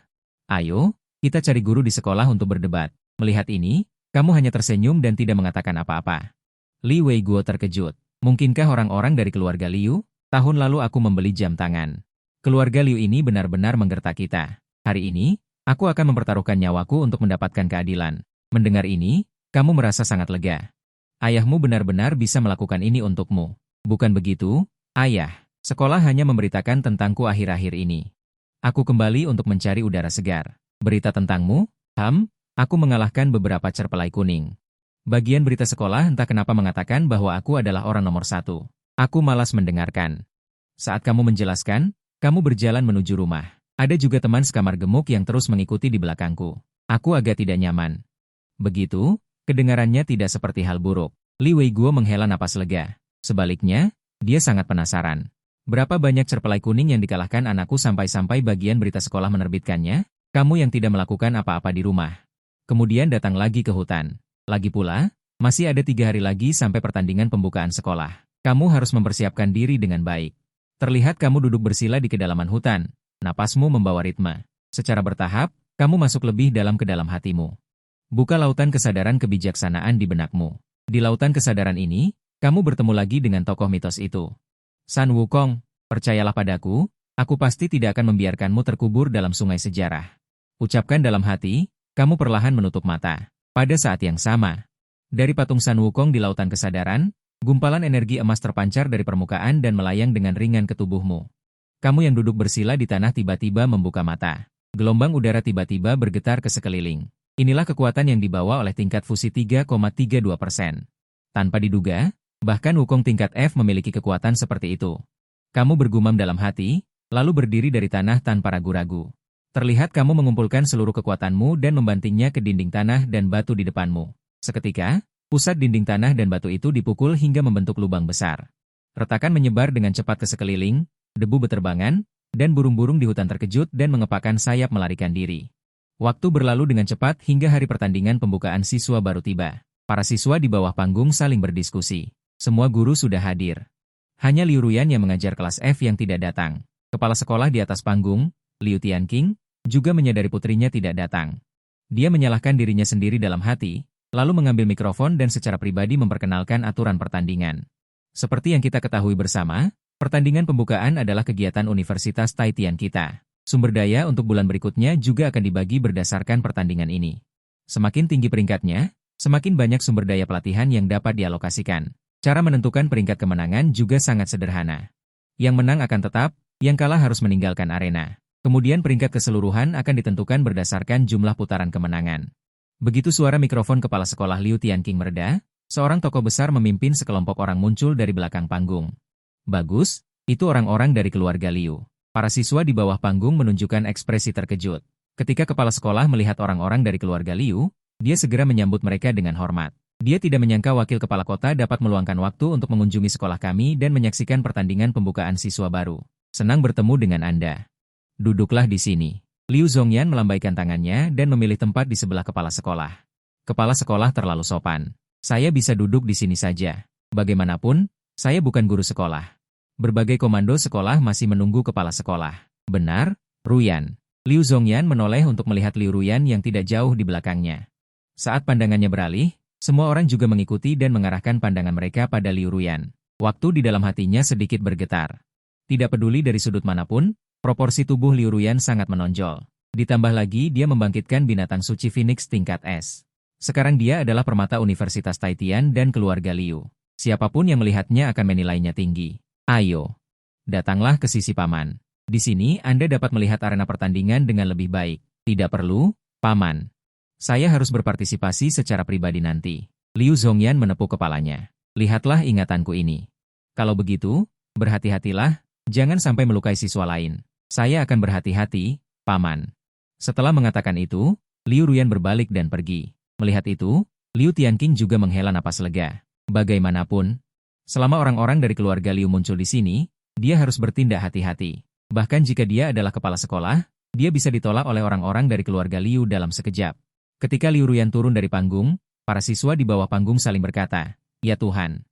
Ayo, kita cari guru di sekolah untuk berdebat. Melihat ini, kamu hanya tersenyum dan tidak mengatakan apa-apa. Li Weiguo terkejut. Mungkinkah orang-orang dari keluarga Liu? Tahun lalu aku membeli jam tangan. Keluarga Liu ini benar-benar menggertak kita. Hari ini, aku akan mempertaruhkan nyawaku untuk mendapatkan keadilan. Mendengar ini, kamu merasa sangat lega. Ayahmu benar-benar bisa melakukan ini untukmu. Bukan begitu, ayah? Sekolah hanya memberitakan tentangku akhir-akhir ini. Aku kembali untuk mencari udara segar. Berita tentangmu? Aku mengalahkan beberapa cerpelai kuning. Bagian berita sekolah entah kenapa mengatakan bahwa aku adalah orang nomor 1. Aku malas mendengarkan. Saat kamu menjelaskan, kamu berjalan menuju rumah. Ada juga teman sekamar gemuk yang terus mengikuti di belakangku. Aku agak tidak nyaman. Begitu, kedengarannya tidak seperti hal buruk. Li Weiguo menghela napas lega. Sebaliknya, dia sangat penasaran. Berapa banyak cerpelai kuning yang dikalahkan anakku sampai-sampai bagian berita sekolah menerbitkannya? Kamu yang tidak melakukan apa-apa di rumah. Kemudian datang lagi ke hutan. Lagi pula, masih ada 3 hari lagi sampai pertandingan pembukaan sekolah. Kamu harus mempersiapkan diri dengan baik. Terlihat kamu duduk bersila di kedalaman hutan. Napasmu membawa ritme. Secara bertahap, kamu masuk lebih dalam ke dalam hatimu. Buka lautan kesadaran kebijaksanaan di benakmu. Di lautan kesadaran ini, kamu bertemu lagi dengan tokoh mitos itu. San Wukong, percayalah padaku, aku pasti tidak akan membiarkanmu terkubur dalam sungai sejarah. Ucapkan dalam hati, kamu perlahan menutup mata. Pada saat yang sama, dari patung San Wukong di lautan kesadaran, gumpalan energi emas terpancar dari permukaan dan melayang dengan ringan ke tubuhmu. Kamu yang duduk bersila di tanah tiba-tiba membuka mata. Gelombang udara tiba-tiba bergetar ke sekeliling. Inilah kekuatan yang dibawa oleh tingkat fusi 3,32%. Tanpa diduga, bahkan Wukong tingkat F memiliki kekuatan seperti itu. Kamu bergumam dalam hati, lalu berdiri dari tanah tanpa ragu-ragu. Terlihat kamu mengumpulkan seluruh kekuatanmu dan membantingnya ke dinding tanah dan batu di depanmu. Seketika, pusat dinding tanah dan batu itu dipukul hingga membentuk lubang besar. Retakan menyebar dengan cepat ke sekeliling, debu beterbangan, dan burung-burung di hutan terkejut dan mengepakkan sayap melarikan diri. Waktu berlalu dengan cepat hingga hari pertandingan pembukaan siswa baru tiba. Para siswa di bawah panggung saling berdiskusi. Semua guru sudah hadir. Hanya Liu Ruyan yang mengajar kelas F yang tidak datang. Kepala sekolah di atas panggung, Liu Tianqing, juga menyadari putrinya tidak datang. Dia menyalahkan dirinya sendiri dalam hati, lalu mengambil mikrofon dan secara pribadi memperkenalkan aturan pertandingan. Seperti yang kita ketahui bersama, pertandingan pembukaan adalah kegiatan Universitas Taitian kita. Sumber daya untuk bulan berikutnya juga akan dibagi berdasarkan pertandingan ini. Semakin tinggi peringkatnya, semakin banyak sumber daya pelatihan yang dapat dialokasikan. Cara menentukan peringkat kemenangan juga sangat sederhana. Yang menang akan tetap, yang kalah harus meninggalkan arena. Kemudian peringkat keseluruhan akan ditentukan berdasarkan jumlah putaran kemenangan. Begitu suara mikrofon kepala sekolah Liu Tianqing mereda, seorang tokoh besar memimpin sekelompok orang muncul dari belakang panggung. Bagus, itu orang-orang dari keluarga Liu. Para siswa di bawah panggung menunjukkan ekspresi terkejut. Ketika kepala sekolah melihat orang-orang dari keluarga Liu, dia segera menyambut mereka dengan hormat. Dia tidak menyangka wakil kepala kota dapat meluangkan waktu untuk mengunjungi sekolah kami dan menyaksikan pertandingan pembukaan siswa baru. Senang bertemu dengan Anda. Duduklah di sini. Liu Zhongyan melambaikan tangannya dan memilih tempat di sebelah kepala sekolah. Kepala sekolah terlalu sopan. Saya bisa duduk di sini saja. Bagaimanapun, saya bukan guru sekolah. Berbagai komando sekolah masih menunggu kepala sekolah. Benar, Ruyan. Liu Zhongyan menoleh untuk melihat Liu Ruyan yang tidak jauh di belakangnya. Saat pandangannya beralih, semua orang juga mengikuti dan mengarahkan pandangan mereka pada Liu Ruyan. Waktu di dalam hatinya sedikit bergetar. Tidak peduli dari sudut manapun, proporsi tubuh Liu Ruyan sangat menonjol. Ditambah lagi dia membangkitkan binatang suci Phoenix tingkat S. Sekarang dia adalah permata Universitas Taitian dan keluarga Liu. Siapapun yang melihatnya akan menilainya tinggi. Ayo, datanglah ke sisi paman. Di sini Anda dapat melihat arena pertandingan dengan lebih baik. Tidak perlu, paman. Saya harus berpartisipasi secara pribadi nanti. Liu Zhongyan menepuk kepalanya. Lihatlah ingatanku ini. Kalau begitu, berhati-hatilah, jangan sampai melukai siswa lain. Saya akan berhati-hati, paman. Setelah mengatakan itu, Liu Ruyan berbalik dan pergi. Melihat itu, Liu Tianqing juga menghela napas lega. Bagaimanapun, selama orang-orang dari keluarga Liu muncul di sini, dia harus bertindak hati-hati. Bahkan jika dia adalah kepala sekolah, dia bisa ditolak oleh orang-orang dari keluarga Liu dalam sekejap. Ketika Liu Ruyan turun dari panggung, para siswa di bawah panggung saling berkata, "Ya Tuhan,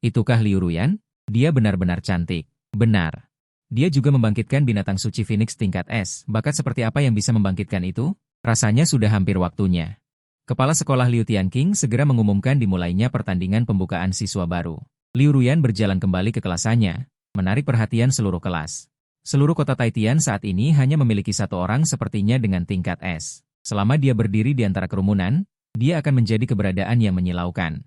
itukah Liu Ruyan? Dia benar-benar cantik." Benar. Dia juga membangkitkan binatang suci Phoenix tingkat S. Bakat seperti apa yang bisa membangkitkan itu? Rasanya sudah hampir waktunya. Kepala sekolah Liu Tianqing segera mengumumkan dimulainya pertandingan pembukaan siswa baru. Liu Ruyan berjalan kembali ke kelasannya, menarik perhatian seluruh kelas. Seluruh kota Taitian saat ini hanya memiliki satu orang sepertinya dengan tingkat S. Selama dia berdiri di antara kerumunan, dia akan menjadi keberadaan yang menyilaukan.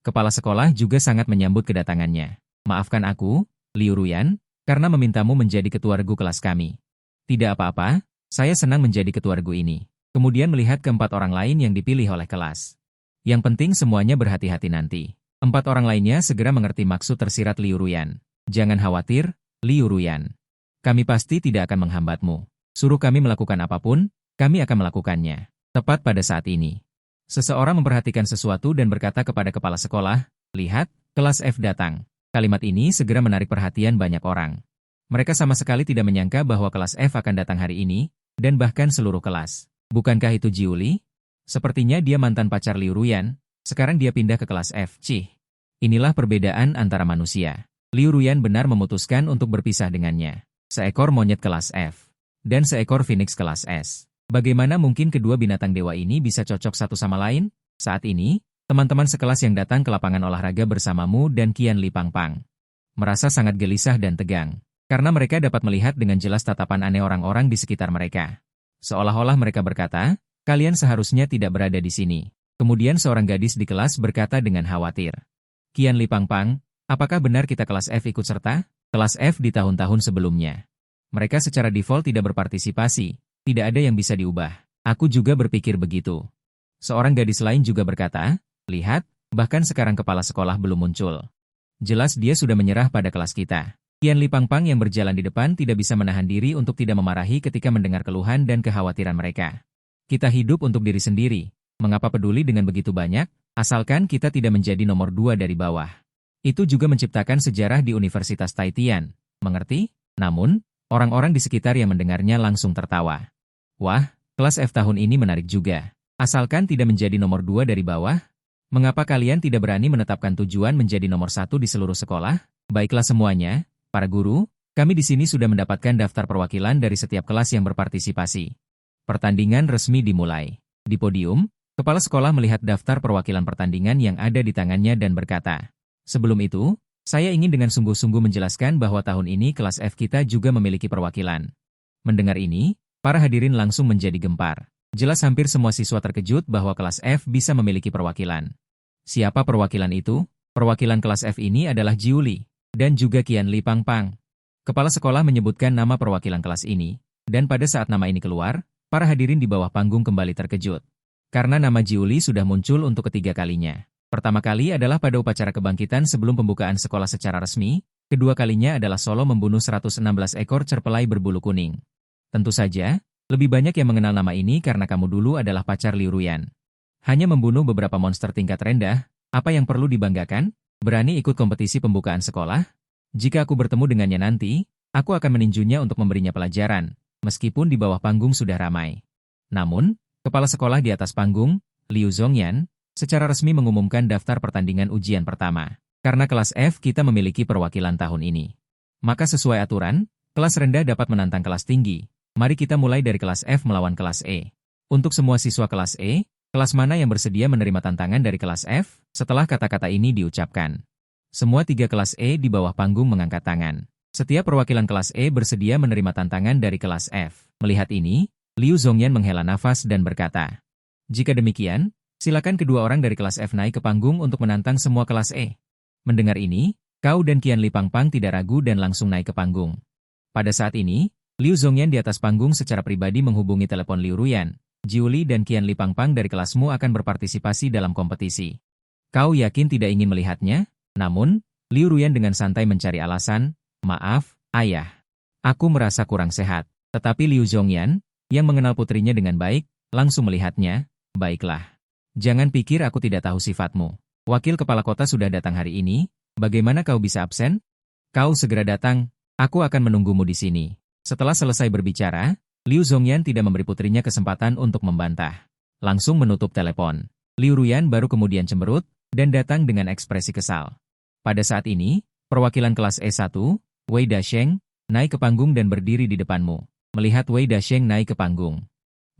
Kepala sekolah juga sangat menyambut kedatangannya. Maafkan aku, Liu Ruyan, karena memintamu menjadi ketua regu kelas kami. Tidak apa-apa, saya senang menjadi ketua regu ini. Kemudian melihat keempat orang lain yang dipilih oleh kelas. Yang penting semuanya berhati-hati nanti. Empat orang lainnya segera mengerti maksud tersirat Liu Ruyan. Jangan khawatir, Liu Ruyan. Kami pasti tidak akan menghambatmu. Suruh kami melakukan apapun, kami akan melakukannya. Tepat pada saat ini. Seseorang memperhatikan sesuatu dan berkata kepada kepala sekolah, "Lihat, kelas F datang." Kalimat ini segera menarik perhatian banyak orang. Mereka sama sekali tidak menyangka bahwa kelas F akan datang hari ini, dan bahkan seluruh kelas. Bukankah itu Jiuli? Sepertinya dia mantan pacar Liu Ruyan, sekarang dia pindah ke kelas F. Cih. Inilah perbedaan antara manusia. Liu Ruyan benar memutuskan untuk berpisah dengannya. Seekor monyet kelas F, dan seekor Phoenix kelas S. Bagaimana mungkin kedua binatang dewa ini bisa cocok satu sama lain? Saat ini, teman-teman sekelas yang datang ke lapangan olahraga bersamamu dan Qian Li Pangpang merasa sangat gelisah dan tegang, karena mereka dapat melihat dengan jelas tatapan aneh orang-orang di sekitar mereka. Seolah-olah mereka berkata, "Kalian seharusnya tidak berada di sini." Kemudian seorang gadis di kelas berkata dengan khawatir, "Qian Li Pangpang, apakah benar kita kelas F ikut serta?" Kelas F di tahun-tahun sebelumnya. Mereka secara default tidak berpartisipasi, tidak ada yang bisa diubah. Aku juga berpikir begitu. Seorang gadis lain juga berkata, "Lihat, bahkan sekarang kepala sekolah belum muncul. Jelas dia sudah menyerah pada kelas kita." Qian Li Pangpang yang berjalan di depan tidak bisa menahan diri untuk tidak memarahi ketika mendengar keluhan dan kekhawatiran mereka. Kita hidup untuk diri sendiri. Mengapa peduli dengan begitu banyak, asalkan kita tidak menjadi nomor 2 dari bawah. Itu juga menciptakan sejarah di Universitas Taitian. Mengerti? Namun, orang-orang di sekitar yang mendengarnya langsung tertawa. Wah, kelas F tahun ini menarik juga. Asalkan tidak menjadi nomor 2 dari bawah, mengapa kalian tidak berani menetapkan tujuan menjadi nomor 1 di seluruh sekolah? Baiklah semuanya, para guru, kami di sini sudah mendapatkan daftar perwakilan dari setiap kelas yang berpartisipasi. Pertandingan resmi dimulai. Di podium, kepala sekolah melihat daftar perwakilan pertandingan yang ada di tangannya dan berkata, "Sebelum itu, saya ingin dengan sungguh-sungguh menjelaskan bahwa tahun ini kelas F kita juga memiliki perwakilan." Mendengar ini, para hadirin langsung menjadi gempar. Jelas hampir semua siswa terkejut bahwa kelas F bisa memiliki perwakilan. Siapa perwakilan itu? Perwakilan kelas F ini adalah Jiuli, dan juga Qian Li Pangpang. Kepala sekolah menyebutkan nama perwakilan kelas ini, dan pada saat nama ini keluar, para hadirin di bawah panggung kembali terkejut. Karena nama Jiuli sudah muncul untuk ketiga kalinya. Pertama kali adalah pada upacara kebangkitan sebelum pembukaan sekolah secara resmi, kedua kalinya adalah solo membunuh 116 ekor cerpelai berbulu kuning. Tentu saja, lebih banyak yang mengenal nama ini karena kamu dulu adalah pacar Liu Ruyan. Hanya membunuh beberapa monster tingkat rendah, apa yang perlu dibanggakan? Berani ikut kompetisi pembukaan sekolah? Jika aku bertemu dengannya nanti, aku akan meninjunya untuk memberinya pelajaran, meskipun di bawah panggung sudah ramai. Namun, kepala sekolah di atas panggung, Liu Zhongyan, secara resmi mengumumkan daftar pertandingan ujian pertama. Karena kelas F kita memiliki perwakilan tahun ini. Maka sesuai aturan, kelas rendah dapat menantang kelas tinggi. Mari kita mulai dari kelas F melawan kelas E. Untuk semua siswa kelas E, kelas mana yang bersedia menerima tantangan dari kelas F? Setelah kata-kata ini diucapkan, semua 3 kelas E di bawah panggung mengangkat tangan. Setiap perwakilan kelas E bersedia menerima tantangan dari kelas F. Melihat ini, Liu Zhongyan menghela nafas dan berkata, "Jika demikian, silakan kedua orang dari kelas F naik ke panggung untuk menantang semua kelas E." Mendengar ini, Kau dan Qian Li Pangpang tidak ragu dan langsung naik ke panggung. Pada saat ini, Liu Zhongyan di atas panggung secara pribadi menghubungi telepon Liu Ruyan. Jiuli dan Qian Li Pangpang dari kelasmu akan berpartisipasi dalam kompetisi. Kau yakin tidak ingin melihatnya? Namun, Liu Ruyan dengan santai mencari alasan, "Maaf, ayah. Aku merasa kurang sehat." Tetapi Liu Zhongyan, yang mengenal putrinya dengan baik, langsung melihatnya, "Baiklah. Jangan pikir aku tidak tahu sifatmu. Wakil kepala kota sudah datang hari ini, bagaimana kau bisa absen? Kau segera datang, aku akan menunggumu di sini." Setelah selesai berbicara, Liu Zhongyan tidak memberi putrinya kesempatan untuk membantah. Langsung menutup telepon. Liu Ruyan baru kemudian cemberut, dan datang dengan ekspresi kesal. Pada saat ini, perwakilan kelas E1, Wei Dasheng, naik ke panggung dan berdiri di depanmu. Melihat Wei Dasheng naik ke panggung,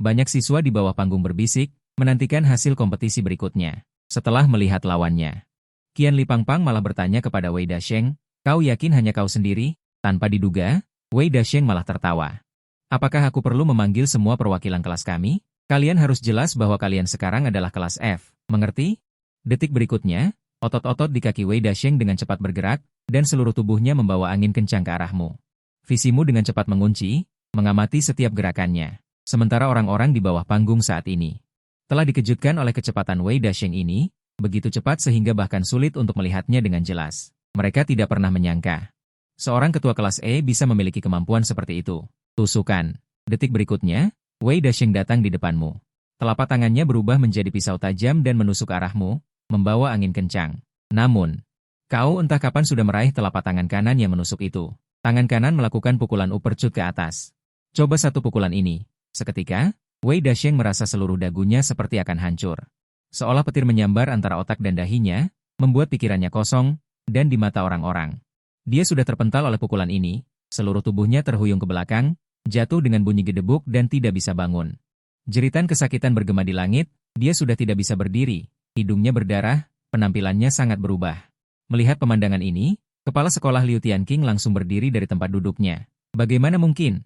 banyak siswa di bawah panggung berbisik, menantikan hasil kompetisi berikutnya. Setelah melihat lawannya, Qian Li Pangpang malah bertanya kepada Wei Dasheng, "Kau yakin hanya kau sendiri?" Tanpa diduga, Wei Dasheng malah tertawa. "Apakah aku perlu memanggil semua perwakilan kelas kami? Kalian harus jelas bahwa kalian sekarang adalah kelas F, mengerti?" Detik berikutnya, otot-otot di kaki Wei Dasheng dengan cepat bergerak, dan seluruh tubuhnya membawa angin kencang ke arahmu. Visimu dengan cepat mengunci, mengamati setiap gerakannya. Sementara orang-orang di bawah panggung saat ini telah dikejutkan oleh kecepatan Wei Dasheng ini, begitu cepat sehingga bahkan sulit untuk melihatnya dengan jelas. Mereka tidak pernah menyangka seorang ketua kelas E bisa memiliki kemampuan seperti itu. Tusukan. Detik berikutnya, Wei Dasheng datang di depanmu. Telapak tangannya berubah menjadi pisau tajam dan menusuk arahmu, membawa angin kencang. Namun, kau entah kapan sudah meraih telapak tangan kanan yang menusuk itu. Tangan kanan melakukan pukulan uppercut ke atas. Coba satu pukulan ini. Seketika, Wei Dasheng merasa seluruh dagunya seperti akan hancur. Seolah petir menyambar antara otak dan dahinya, membuat pikirannya kosong, dan di mata orang-orang. Dia sudah terpental oleh pukulan ini, seluruh tubuhnya terhuyung ke belakang, jatuh dengan bunyi gedebuk dan tidak bisa bangun. Jeritan kesakitan bergema di langit, dia sudah tidak bisa berdiri, hidungnya berdarah, penampilannya sangat berubah. Melihat pemandangan ini, kepala sekolah Liu Tianqing langsung berdiri dari tempat duduknya. Bagaimana mungkin?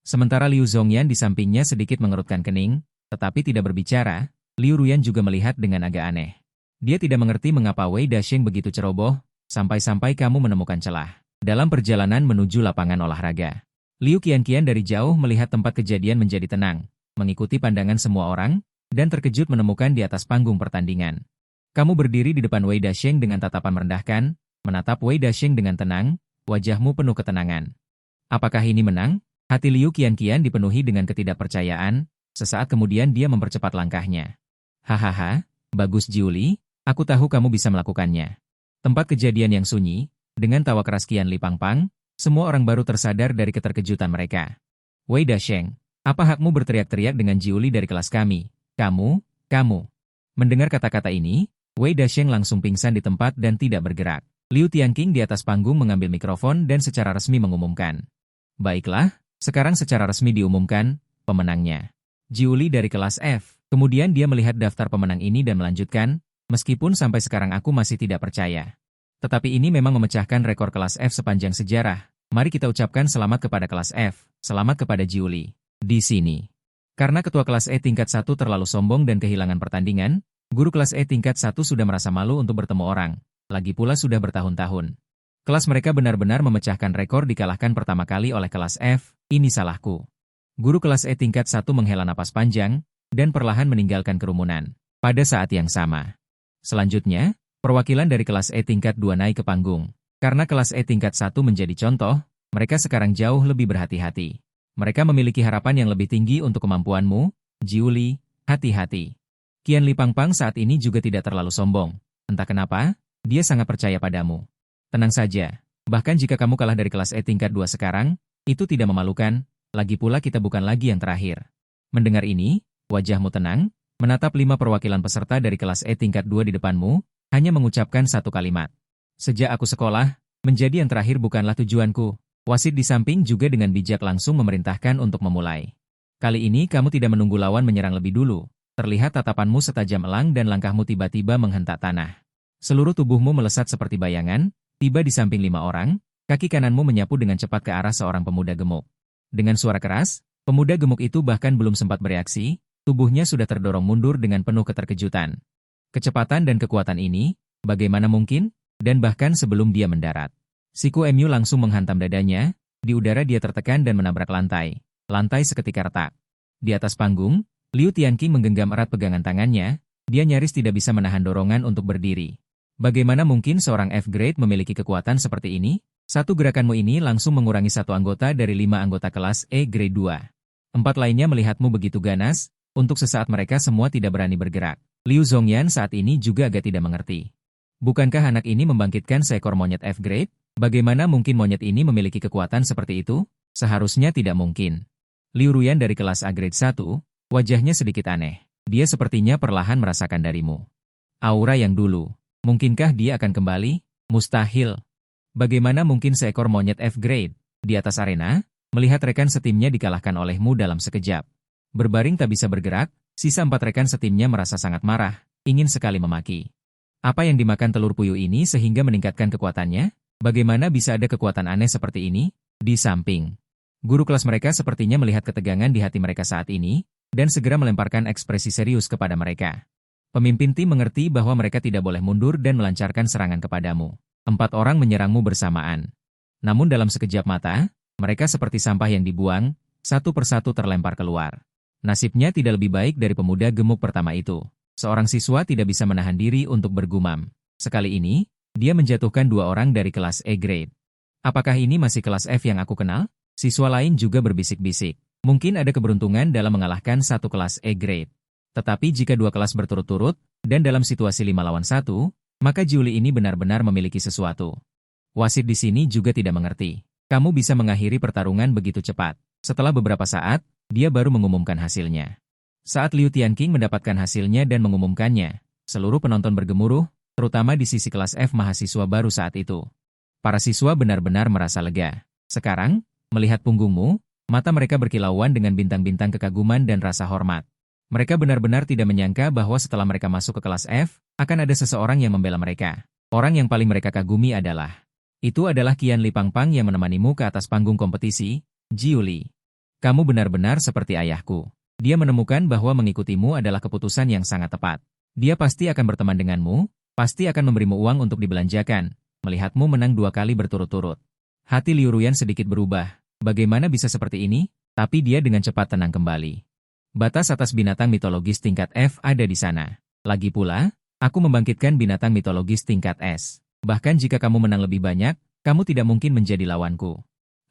Sementara Liu Zhongyan di sampingnya sedikit mengerutkan kening, tetapi tidak berbicara, Liu Ruyan juga melihat dengan agak aneh. Dia tidak mengerti mengapa Wei Dasheng begitu ceroboh, sampai-sampai kamu menemukan celah dalam perjalanan menuju lapangan olahraga. Liu Qianqian dari jauh melihat tempat kejadian menjadi tenang, mengikuti pandangan semua orang, dan terkejut menemukan di atas panggung pertandingan. Kamu berdiri di depan Wei Dasheng dengan tatapan merendahkan, menatap Wei Dasheng dengan tenang, wajahmu penuh ketenangan. Apakah ini menang? Hati Liu Qianqian dipenuhi dengan ketidakpercayaan, sesaat kemudian dia mempercepat langkahnya. Hahaha, bagus Jiuli, aku tahu kamu bisa melakukannya. Tempat kejadian yang sunyi, dengan tawa keras Qian Li Pangpang, semua orang baru tersadar dari keterkejutan mereka. Wei Dasheng, apa hakmu berteriak-teriak dengan Jiuli dari kelas kami? Kamu. Mendengar kata-kata ini, Wei Dasheng langsung pingsan di tempat dan tidak bergerak. Liu Tianqing di atas panggung mengambil mikrofon dan secara resmi mengumumkan. Baiklah, sekarang secara resmi diumumkan, pemenangnya. Jiuli dari kelas F. Kemudian dia melihat daftar pemenang ini dan melanjutkan, meskipun sampai sekarang aku masih tidak percaya. Tetapi ini memang memecahkan rekor kelas F sepanjang sejarah. Mari kita ucapkan selamat kepada kelas F, selamat kepada Jiuli. Di sini. Karena ketua kelas E tingkat 1 terlalu sombong dan kehilangan pertandingan, guru kelas E tingkat 1 sudah merasa malu untuk bertemu orang. Lagi pula sudah bertahun-tahun. Kelas mereka benar-benar memecahkan rekor dikalahkan pertama kali oleh kelas F, ini salahku. Guru kelas E tingkat 1 menghela napas panjang, dan perlahan meninggalkan kerumunan. Pada saat yang sama. Selanjutnya, perwakilan dari kelas E tingkat 2 naik ke panggung. Karena kelas E tingkat 1 menjadi contoh, mereka sekarang jauh lebih berhati-hati. Mereka memiliki harapan yang lebih tinggi untuk kemampuanmu, Jiuli, hati-hati. Qian Li Pangpang saat ini juga tidak terlalu sombong. Entah kenapa, dia sangat percaya padamu. Tenang saja, bahkan jika kamu kalah dari kelas E tingkat 2 sekarang, itu tidak memalukan, lagi pula kita bukan lagi yang terakhir. Mendengar ini, wajahmu tenang, menatap 5 perwakilan peserta dari kelas E tingkat 2 di depanmu, hanya mengucapkan satu kalimat. Sejak aku sekolah, menjadi yang terakhir bukanlah tujuanku. Wasit di samping juga dengan bijak langsung memerintahkan untuk memulai. Kali ini kamu tidak menunggu lawan menyerang lebih dulu. Terlihat tatapanmu setajam elang dan langkahmu tiba-tiba menghentak tanah. Seluruh tubuhmu melesat seperti bayangan, tiba di samping 5 orang, kaki kananmu menyapu dengan cepat ke arah seorang pemuda gemuk. Dengan suara keras, pemuda gemuk itu bahkan belum sempat bereaksi, tubuhnya sudah terdorong mundur dengan penuh keterkejutan. Kecepatan dan kekuatan ini, bagaimana mungkin? Dan bahkan sebelum dia mendarat. Siku Mu langsung menghantam dadanya, di udara dia tertekan dan menabrak lantai. Lantai seketika retak. Di atas panggung, Liu Tianqing menggenggam erat pegangan tangannya, dia nyaris tidak bisa menahan dorongan untuk berdiri. Bagaimana mungkin seorang F-grade memiliki kekuatan seperti ini? Satu gerakanmu ini langsung mengurangi satu anggota dari 5 anggota kelas E grade 2. 4 lainnya melihatmu begitu ganas, untuk sesaat mereka semua tidak berani bergerak. Liu Zhongyan saat ini juga agak tidak mengerti. Bukankah anak ini membangkitkan seekor monyet F-grade? Bagaimana mungkin monyet ini memiliki kekuatan seperti itu? Seharusnya tidak mungkin. Liu Ruyan dari kelas A grade 1, wajahnya sedikit aneh. Dia sepertinya perlahan merasakan darimu. Aura yang dulu. Mungkinkah dia akan kembali? Mustahil. Bagaimana mungkin seekor monyet F-grade di atas arena, melihat rekan setimnya dikalahkan olehmu dalam sekejap. Berbaring tak bisa bergerak, sisa 4 rekan setimnya merasa sangat marah, ingin sekali memaki. Apa yang dimakan telur puyuh ini sehingga meningkatkan kekuatannya? Bagaimana bisa ada kekuatan aneh seperti ini? Di samping, guru kelas mereka sepertinya melihat ketegangan di hati mereka saat ini, dan segera melemparkan ekspresi serius kepada mereka. Pemimpin tim mengerti bahwa mereka tidak boleh mundur dan melancarkan serangan kepadamu. 4 orang menyerangmu bersamaan. Namun dalam sekejap mata, mereka seperti sampah yang dibuang, satu persatu terlempar keluar. Nasibnya tidak lebih baik dari pemuda gemuk pertama itu. Seorang siswa tidak bisa menahan diri untuk bergumam. Sekali ini, dia menjatuhkan 2 orang dari kelas E grade. Apakah ini masih kelas F yang aku kenal? Siswa lain juga berbisik-bisik. Mungkin ada keberuntungan dalam mengalahkan satu kelas E grade. Tetapi jika 2 kelas berturut-turut, dan dalam situasi 5 lawan 1, maka Jiuli ini benar-benar memiliki sesuatu. Wasit di sini juga tidak mengerti. Kamu bisa mengakhiri pertarungan begitu cepat. Setelah beberapa saat, dia baru mengumumkan hasilnya. Saat Liu Tianqing mendapatkan hasilnya dan mengumumkannya, seluruh penonton bergemuruh, terutama di sisi kelas F mahasiswa baru saat itu. Para siswa benar-benar merasa lega. Sekarang, melihat punggungmu, mata mereka berkilauan dengan bintang-bintang kekaguman dan rasa hormat. Mereka benar-benar tidak menyangka bahwa setelah mereka masuk ke kelas F, akan ada seseorang yang membela mereka. Orang yang paling mereka kagumi adalah Qian Li Pangpang yang menemanimu ke atas panggung kompetisi, Jiuli. Kamu benar-benar seperti ayahku. Dia menemukan bahwa mengikutimu adalah keputusan yang sangat tepat. Dia pasti akan berteman denganmu, pasti akan memberimu uang untuk dibelanjakan, melihatmu menang 2 kali berturut-turut. Hati Liu Ruyan sedikit berubah. Bagaimana bisa seperti ini? Tapi dia dengan cepat tenang kembali. Batas atas binatang mitologis tingkat F ada di sana. Lagi pula, aku membangkitkan binatang mitologis tingkat S. Bahkan jika kamu menang lebih banyak, Kamu tidak mungkin menjadi lawanku.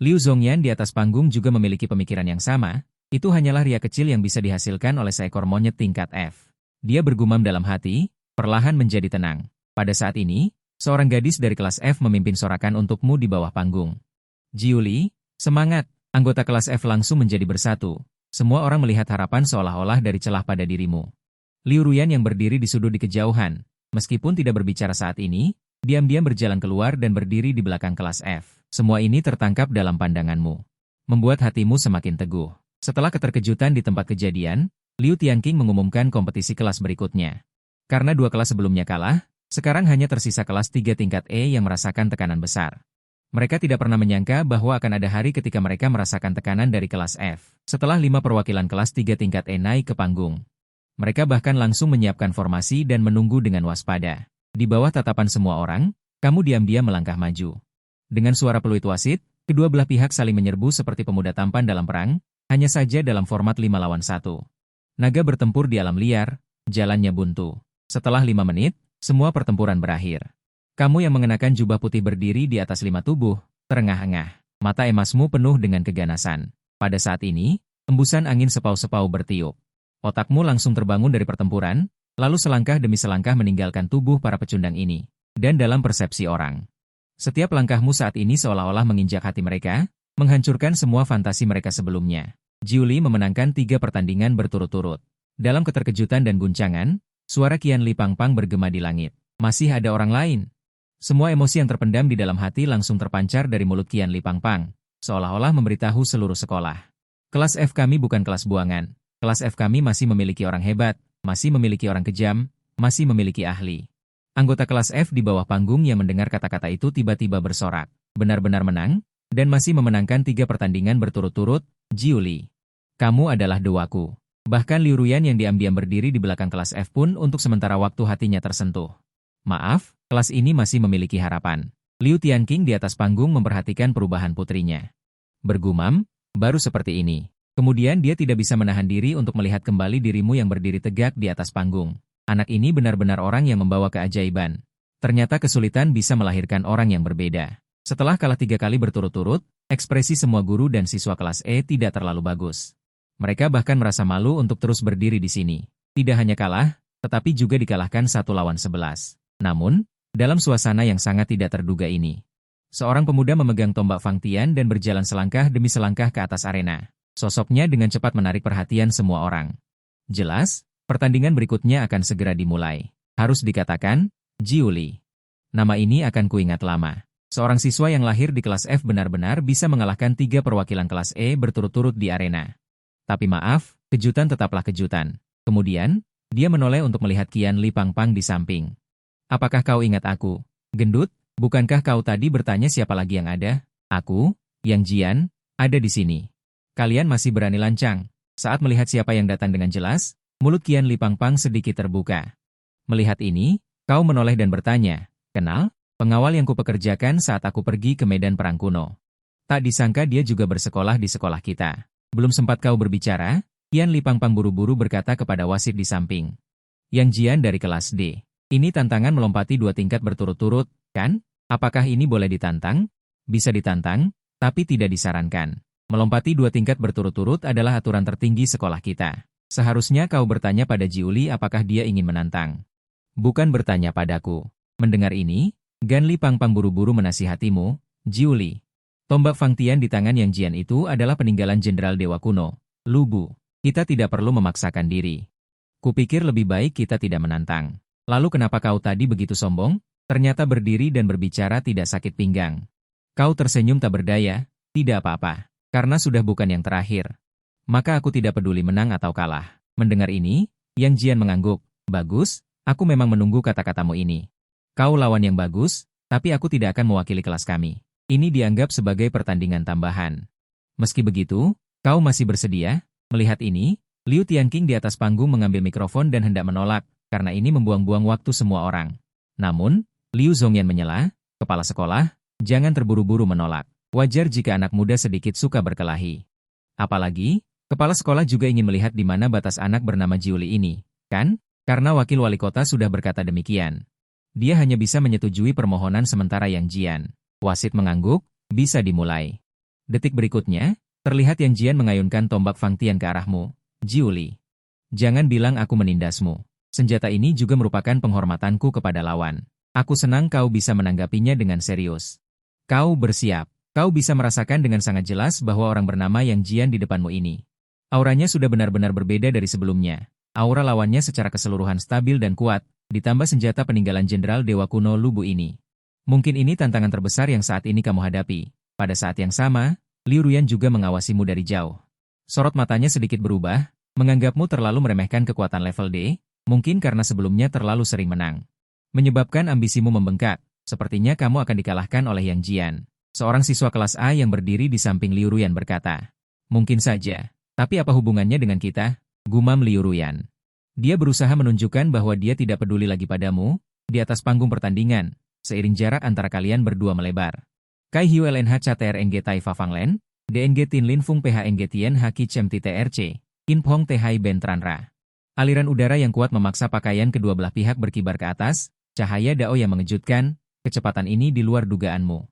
Liu Zhongyan di atas panggung juga memiliki pemikiran yang sama, itu hanyalah ria kecil yang bisa dihasilkan oleh seekor monyet tingkat F. Dia bergumam dalam hati, perlahan menjadi tenang. Pada saat ini, seorang gadis dari kelas F memimpin sorakan untukmu di bawah panggung. Jiuli, semangat! Anggota kelas F langsung menjadi bersatu. Semua orang melihat harapan seolah-olah dari celah pada dirimu. Liu Ruyan yang berdiri di sudut di kejauhan, meskipun tidak berbicara saat ini, diam-diam berjalan keluar dan berdiri di belakang kelas F. Semua ini tertangkap dalam pandanganmu. Membuat hatimu semakin teguh. Setelah keterkejutan di tempat kejadian, Liu Tianqing mengumumkan kompetisi kelas berikutnya. Karena dua kelas sebelumnya kalah, sekarang hanya tersisa kelas 3 tingkat E yang merasakan tekanan besar. Mereka tidak pernah menyangka bahwa akan ada hari ketika mereka merasakan tekanan dari kelas F. Setelah 5 perwakilan kelas 3 tingkat E naik ke panggung, mereka bahkan langsung menyiapkan formasi dan menunggu dengan waspada. Di bawah tatapan semua orang, kamu diam-diam melangkah maju. Dengan suara peluit wasit, kedua belah pihak saling menyerbu seperti pemuda tampan dalam perang, hanya saja dalam format 5 lawan 1. Naga bertempur di alam liar, jalannya buntu. Setelah 5 menit, semua pertempuran berakhir. Kamu yang mengenakan jubah putih berdiri di atas 5 tubuh, terengah-engah. Mata emasmu penuh dengan keganasan. Pada saat ini, embusan angin sepau-sepau bertiup. Otakmu langsung terbangun dari pertempuran, lalu selangkah demi selangkah meninggalkan tubuh para pecundang ini. Dan dalam persepsi orang, setiap langkahmu saat ini seolah-olah menginjak hati mereka, menghancurkan semua fantasi mereka sebelumnya. Jiuli memenangkan 3 pertandingan berturut-turut. Dalam keterkejutan dan guncangan, suara Qian Li Pangpang bergema di langit. Masih ada orang lain. Semua emosi yang terpendam di dalam hati langsung terpancar dari mulut Qian Li Pangpang, seolah-olah memberitahu seluruh sekolah. Kelas F kami bukan kelas buangan. Kelas F kami masih memiliki orang hebat, masih memiliki orang kejam, masih memiliki ahli. Anggota kelas F di bawah panggung yang mendengar kata-kata itu tiba-tiba bersorak. Benar-benar menang, dan masih memenangkan 3 pertandingan berturut-turut, Jiuli. Kamu adalah dewaku. Bahkan Liu Ruyan yang diam-diam berdiri di belakang kelas F pun untuk sementara waktu hatinya tersentuh. Maaf, kelas ini masih memiliki harapan. Liu Tianqing di atas panggung memperhatikan perubahan putrinya. Bergumam, baru seperti ini. Kemudian dia tidak bisa menahan diri untuk melihat kembali dirimu yang berdiri tegak di atas panggung. Anak ini benar-benar orang yang membawa keajaiban. Ternyata kesulitan bisa melahirkan orang yang berbeda. Setelah kalah 3 kali berturut-turut, ekspresi semua guru dan siswa kelas E tidak terlalu bagus. Mereka bahkan merasa malu untuk terus berdiri di sini. Tidak hanya kalah, tetapi juga dikalahkan 1 lawan 11. Namun, dalam suasana yang sangat tidak terduga ini, seorang pemuda memegang tombak Fang Tian dan berjalan selangkah demi selangkah ke atas arena. Sosoknya dengan cepat menarik perhatian semua orang. Jelas, pertandingan berikutnya akan segera dimulai. Harus dikatakan, Jiuli. Nama ini akan kuingat lama. Seorang siswa yang lahir di kelas F benar-benar bisa mengalahkan 3 perwakilan kelas E berturut-turut di arena. Tapi maaf, kejutan tetaplah kejutan. Kemudian, dia menoleh untuk melihat Qian Li Pangpang di samping. Apakah kau ingat aku? Gendut, bukankah kau tadi bertanya siapa lagi yang ada? Aku, Yang Jian, ada di sini. Kalian masih berani lancang. Saat melihat siapa yang datang dengan jelas, mulut Qian Li Pangpang sedikit terbuka. Melihat ini, kau menoleh dan bertanya, kenal? Pengawal yang kupekerjakan saat aku pergi ke medan perang kuno. Tak disangka dia juga bersekolah di sekolah kita. Belum sempat kau berbicara, Qian Li Pangpang buru-buru berkata kepada wasit di samping. Yang Jian dari kelas D. Ini tantangan melompati 2 tingkat berturut-turut, kan? Apakah ini boleh ditantang? Bisa ditantang, tapi tidak disarankan. Melompati 2 tingkat berturut-turut adalah aturan tertinggi sekolah kita. Seharusnya kau bertanya pada Jiuli apakah dia ingin menantang. Bukan bertanya padaku. Mendengar ini, Gan Li Pangpang buru-buru menasihatimu, Jiuli. Tombak Fang Tian di tangan Yang Jian itu adalah peninggalan Jenderal Dewa Kuno, Lu Bu. Kita tidak perlu memaksakan diri. Kupikir lebih baik kita tidak menantang. Lalu kenapa kau tadi begitu sombong? Ternyata berdiri dan berbicara tidak sakit pinggang. Kau tersenyum tak berdaya, tidak apa-apa. Karena sudah bukan yang terakhir. Maka aku tidak peduli menang atau kalah. Mendengar ini, Yang Jian mengangguk. Bagus, aku memang menunggu kata-katamu ini. Kau lawan yang bagus, tapi aku tidak akan mewakili kelas kami. Ini dianggap sebagai pertandingan tambahan. Meski begitu, kau masih bersedia? Melihat ini, Liu Tianqing di atas panggung mengambil mikrofon dan hendak menolak, karena ini membuang-buang waktu semua orang. Namun, Liu Zhongyan menyela, kepala sekolah, jangan terburu-buru menolak. Wajar jika anak muda sedikit suka berkelahi. Apalagi, kepala sekolah juga ingin melihat di mana batas anak bernama Jiuli ini, kan? Karena wakil wali kota sudah berkata demikian. Dia hanya bisa menyetujui permohonan sementara Yang Jian. Wasit mengangguk, bisa dimulai. Detik berikutnya, terlihat Yang Jian mengayunkan tombak Fang Tian ke arahmu. Jiuli. Jangan bilang aku menindasmu. Senjata ini juga merupakan penghormatanku kepada lawan. Aku senang kau bisa menanggapinya dengan serius. Kau bersiap. Kau bisa merasakan dengan sangat jelas bahwa orang bernama Yang Jian di depanmu ini. Auranya sudah benar-benar berbeda dari sebelumnya. Aura lawannya secara keseluruhan stabil dan kuat, ditambah senjata peninggalan Jenderal Dewa Kuno Lubu ini. Mungkin ini tantangan terbesar yang saat ini kamu hadapi. Pada saat yang sama, Liu Ruyan juga mengawasimu dari jauh. Sorot matanya sedikit berubah, menganggapmu terlalu meremehkan kekuatan level D, mungkin karena sebelumnya terlalu sering menang. Menyebabkan ambisimu membengkak, sepertinya kamu akan dikalahkan oleh Yang Jian. Seorang siswa kelas A yang berdiri di samping Liu Ruyan berkata. Mungkin saja, tapi apa hubungannya dengan kita? Gumam Liu Ruyan. Dia berusaha menunjukkan bahwa dia tidak peduli lagi padamu, di atas panggung pertandingan. Seiring jarak antara kalian berdua melebar. Kai Hiu LNH CTRNG Tai Fa Fanglen, DNG Tin Lin Fung PHNG Tien Haki Chem TRC, Kin Pong Tehai Ben Tranra. Aliran udara yang kuat memaksa pakaian kedua belah pihak berkibar ke atas, cahaya dao yang mengejutkan, kecepatan ini di luar dugaanmu.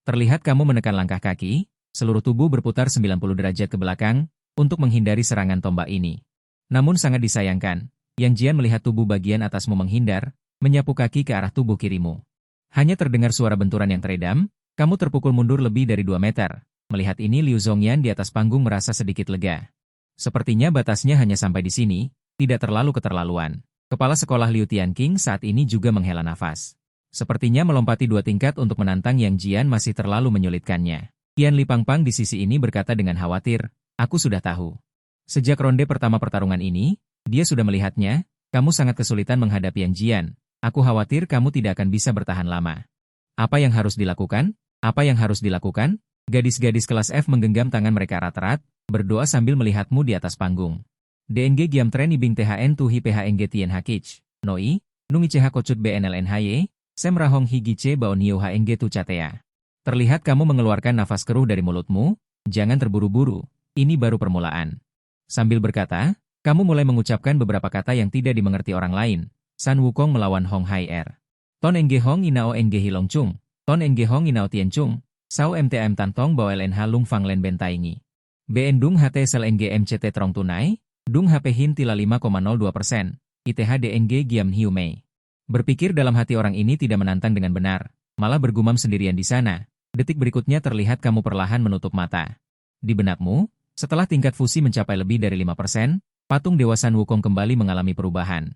Terlihat kamu menekan langkah kaki, seluruh tubuh berputar 90 derajat ke belakang, untuk menghindari serangan tombak ini. Namun sangat disayangkan, Yang Jian melihat tubuh bagian atasmu menghindar, menyapu kaki ke arah tubuh kirimu. Hanya terdengar suara benturan yang teredam, kamu terpukul mundur lebih dari 2 meter. Melihat ini Liu Zhongyan di atas panggung merasa sedikit lega. Sepertinya batasnya hanya sampai di sini, tidak terlalu keterlaluan. Kepala sekolah Liu Tianqing saat ini juga menghela nafas. Sepertinya melompati 2 tingkat untuk menantang Yang Jian masih terlalu menyulitkannya. Qian Li Pangpang di sisi ini berkata dengan khawatir, aku sudah tahu. Sejak ronde pertama pertarungan ini, dia sudah melihatnya, kamu sangat kesulitan menghadapi Yang Jian. Aku khawatir kamu tidak akan bisa bertahan lama. Apa yang harus dilakukan? Apa yang harus dilakukan? Gadis-gadis kelas F menggenggam tangan mereka erat-erat, berdoa sambil melihatmu di atas panggung. DNG Giam Tren Ibing THN Tuhi PHNG Tien Hakich, Noi, Nungi CH Kocut BNLNHY, Sem Rahong Higi C Baon Hiu HNG Tu Catea. Terlihat kamu mengeluarkan nafas keruh dari mulutmu, jangan terburu-buru, ini baru permulaan. Sambil berkata, kamu mulai mengucapkan beberapa kata yang tidak dimengerti orang lain. San Wukong melawan Hong Hai Er. Ton Enge Hong Inao Enge Hilong Chung. Ton Enge Hong Inao Tien Chung. Sao MTM Tantong Bao LNH Lung Fang Len Bentaingi. BN Dung HT Sel NG MCT Trong Tunai. Dung HP Hin Tila 5,02%. ITH DNG Giam Hiu Mei. Berpikir dalam hati orang ini tidak menantang dengan benar. Malah bergumam sendirian di sana. Detik berikutnya terlihat kamu perlahan menutup mata. Di benakmu, setelah tingkat fusi mencapai lebih dari 5%, patung Dewa San Wukong kembali mengalami perubahan.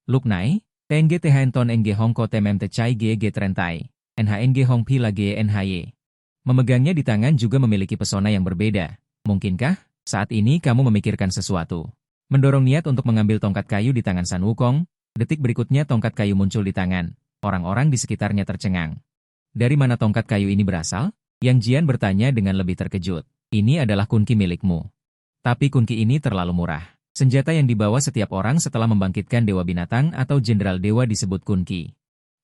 Luknai, TNG THN Ton NG Hong Ko TMMT Chai GG Trentai, NHNG Hong Pi Lage NHY. Memegangnya di tangan juga memiliki pesona yang berbeda. Mungkinkah, saat ini kamu memikirkan sesuatu? Mendorong niat untuk mengambil tongkat kayu di tangan San Wukong, detik berikutnya tongkat kayu muncul di tangan. Orang-orang di sekitarnya tercengang. Dari mana tongkat kayu ini berasal? Yang Jian bertanya dengan lebih terkejut. Ini adalah kunci milikmu. Tapi kunci ini terlalu murah. Senjata yang dibawa setiap orang setelah membangkitkan Dewa Binatang atau Jenderal Dewa disebut kunci.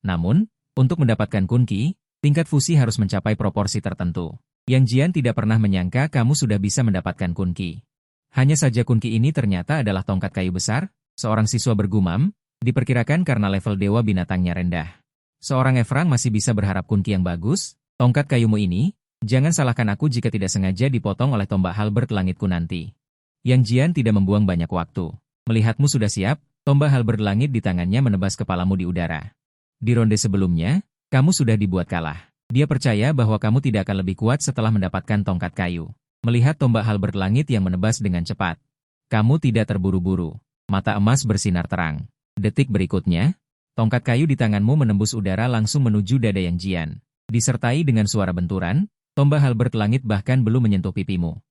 Namun, untuk mendapatkan kunci, tingkat fusi harus mencapai proporsi tertentu. Yang Jian tidak pernah menyangka kamu sudah bisa mendapatkan kunci. Hanya saja kunci ini ternyata adalah tongkat kayu besar, seorang siswa bergumam, diperkirakan karena level Dewa Binatangnya rendah. Seorang Efrang masih bisa berharap kunci yang bagus, tongkat kayumu ini, jangan salahkan aku jika tidak sengaja dipotong oleh tombak halberd langitku nanti. Yang Jian tidak membuang banyak waktu. Melihatmu sudah siap, tombak halberd langit di tangannya menebas kepalamu di udara. Di ronde sebelumnya, kamu sudah dibuat kalah. Dia percaya bahwa kamu tidak akan lebih kuat setelah mendapatkan tongkat kayu. Melihat tombak halberd langit yang menebas dengan cepat. Kamu tidak terburu-buru. Mata emas bersinar terang. Detik berikutnya, tongkat kayu di tanganmu menembus udara langsung menuju dada Yang Jian. Disertai dengan suara benturan, tombak halberd langit bahkan belum menyentuh pipimu.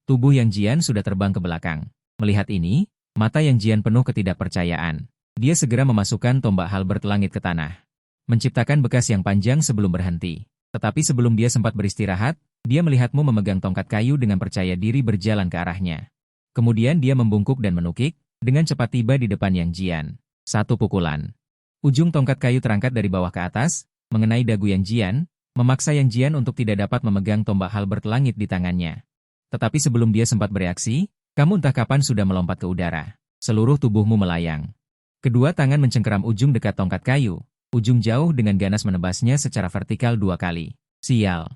Tubuh Yang Jian sudah terbang ke belakang. Melihat ini, mata Yang Jian penuh ketidakpercayaan. Dia segera memasukkan tombak halberd langit ke tanah. Menciptakan bekas yang panjang sebelum berhenti. Tetapi sebelum dia sempat beristirahat, dia melihatmu memegang tongkat kayu dengan percaya diri berjalan ke arahnya. Kemudian dia membungkuk dan menukik, dengan cepat tiba di depan Yang Jian. Satu pukulan. Ujung tongkat kayu terangkat dari bawah ke atas, mengenai dagu Yang Jian, memaksa Yang Jian untuk tidak dapat memegang tombak halberd langit di tangannya. Tetapi sebelum dia sempat bereaksi, kamu entah kapan sudah melompat ke udara. Seluruh tubuhmu melayang. Kedua tangan mencengkeram ujung dekat tongkat kayu, ujung jauh dengan ganas menebasnya secara vertikal 2 kali. Sial.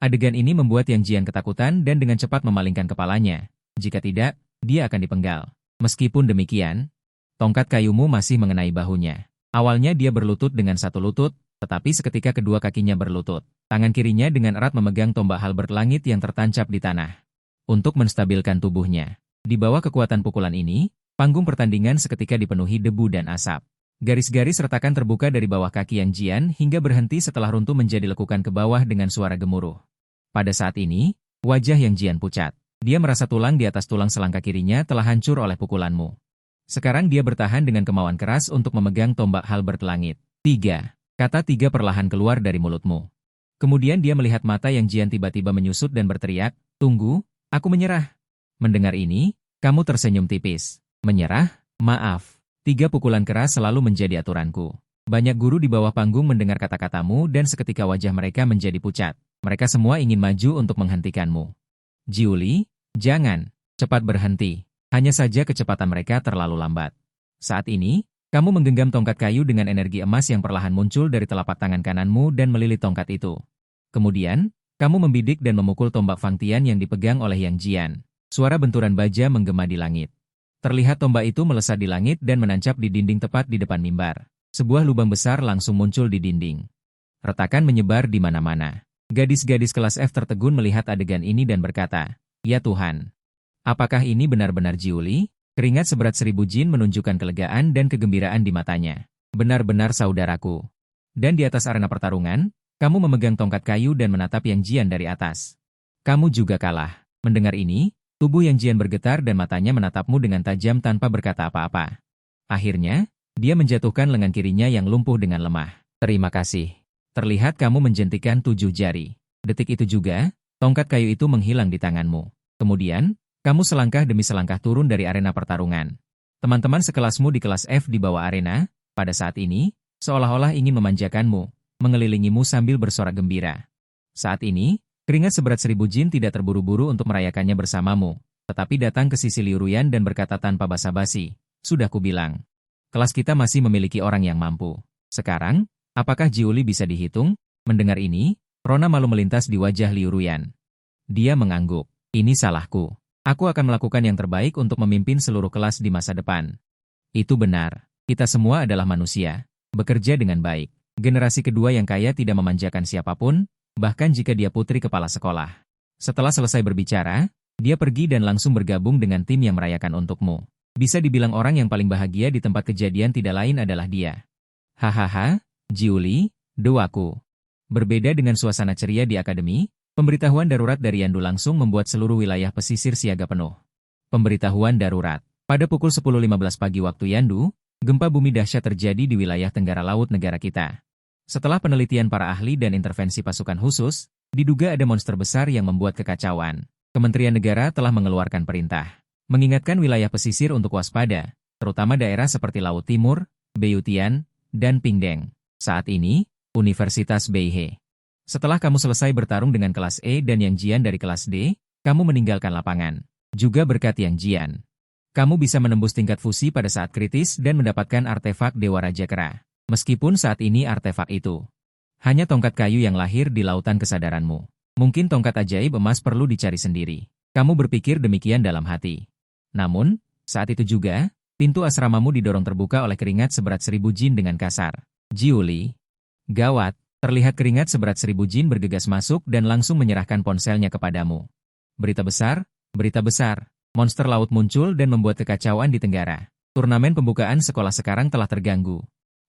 Adegan ini membuat Yang Jian ketakutan dan dengan cepat memalingkan kepalanya. Jika tidak, dia akan dipenggal. Meskipun demikian, tongkat kayumu masih mengenai bahunya. Awalnya dia berlutut dengan satu lutut, tetapi seketika kedua kakinya berlutut. Tangan kirinya dengan erat memegang tombak halberd langit yang tertancap di tanah. Untuk menstabilkan tubuhnya. Di bawah kekuatan pukulan ini, panggung pertandingan seketika dipenuhi debu dan asap. Garis-garis retakan terbuka dari bawah kaki Yang Jian hingga berhenti setelah runtuh menjadi lekukan ke bawah dengan suara gemuruh. Pada saat ini, wajah Yang Jian pucat. Dia merasa tulang di atas tulang selangkah kirinya telah hancur oleh pukulanmu. Sekarang dia bertahan dengan kemauan keras untuk memegang tombak halberd langit. 3. Kata 3 perlahan keluar dari mulutmu. Kemudian dia melihat mata Yang Jian tiba-tiba menyusut dan berteriak, "Tunggu, aku menyerah." Mendengar ini, kamu tersenyum tipis. Menyerah? Maaf. 3 pukulan keras selalu menjadi aturanku. Banyak guru di bawah panggung mendengar kata-katamu dan seketika wajah mereka menjadi pucat. Mereka semua ingin maju untuk menghentikanmu. Jiuli, jangan. Cepat berhenti. Hanya saja kecepatan mereka terlalu lambat. Saat ini, kamu menggenggam tongkat kayu dengan energi emas yang perlahan muncul dari telapak tangan kananmu dan melilit tongkat itu. Kemudian, kamu membidik dan memukul tombak Fangtian yang dipegang oleh Yang Jian. Suara benturan baja menggema di langit. Terlihat tombak itu melesat di langit dan menancap di dinding tepat di depan mimbar. Sebuah lubang besar langsung muncul di dinding. Retakan menyebar di mana-mana. Gadis-gadis kelas F tertegun melihat adegan ini dan berkata, "Ya Tuhan. Apakah ini benar-benar Jiuli?" Keringat seberat 1000 jin menunjukkan kelegaan dan kegembiraan di matanya. "Benar-benar saudaraku." Dan di atas arena pertarungan, kamu memegang tongkat kayu dan menatap Yang Jian dari atas. Kamu juga kalah. Mendengar ini, tubuh Yang Jian bergetar dan matanya menatapmu dengan tajam tanpa berkata apa-apa. Akhirnya, dia menjatuhkan lengan kirinya yang lumpuh dengan lemah. "Terima kasih. Terlihat kamu menjentikan 7 jari." Detik itu juga, tongkat kayu itu menghilang di tanganmu. Kemudian, kamu selangkah demi selangkah turun dari arena pertarungan. Teman-teman sekelasmu di kelas F di bawah arena, pada saat ini, seolah-olah ingin memanjakanmu, mengelilingimu sambil bersorak gembira. Saat ini, keringat seberat 1000 jin tidak terburu-buru untuk merayakannya bersamamu, tetapi datang ke sisi Liu Ruyan dan berkata tanpa basa-basi, "Sudah kubilang. Kelas kita masih memiliki orang yang mampu. Sekarang, apakah Jiuli bisa dihitung?" Mendengar ini, rona malu melintas di wajah Liu Ruyan. Dia mengangguk. "Ini salahku. Aku akan melakukan yang terbaik untuk memimpin seluruh kelas di masa depan." Itu benar. Kita semua adalah manusia. Bekerja dengan baik. Generasi kedua yang kaya tidak memanjakan siapapun, bahkan jika dia putri kepala sekolah. Setelah selesai berbicara, dia pergi dan langsung bergabung dengan tim yang merayakan untukmu. Bisa dibilang orang yang paling bahagia di tempat kejadian tidak lain adalah dia. "Hahaha, Jiuli, doaku." Berbeda dengan suasana ceria di akademi, pemberitahuan darurat dari Yandu langsung membuat seluruh wilayah pesisir siaga penuh. Pemberitahuan darurat. Pada pukul 10.15 pagi waktu Yandu, gempa bumi dahsyat terjadi di wilayah tenggara laut negara kita. Setelah penelitian para ahli dan intervensi pasukan khusus, diduga ada monster besar yang membuat kekacauan. Kementerian Negara telah mengeluarkan perintah mengingatkan wilayah pesisir untuk waspada, terutama daerah seperti Laut Timur, Beiyutian, dan Pingdeng. Saat ini, Universitas Beihai. Setelah kamu selesai bertarung dengan kelas E dan Yang Jian dari kelas D, kamu meninggalkan lapangan. Juga berkat Yang Jian, kamu bisa menembus tingkat fusi pada saat kritis dan mendapatkan artefak Dewa Raja Kera. Meskipun saat ini artefak itu hanya tongkat kayu yang lahir di lautan kesadaranmu. Mungkin tongkat ajaib emas perlu dicari sendiri. Kamu berpikir demikian dalam hati. Namun, saat itu juga, pintu asramamu didorong terbuka oleh keringat seberat 1000 jin dengan kasar. "Jiuli." Gawat, terlihat keringat seberat 1000 jin bergegas masuk dan langsung menyerahkan ponselnya kepadamu. Berita besar, monster laut muncul dan membuat kekacauan di Tenggara. Turnamen pembukaan sekolah sekarang telah terganggu.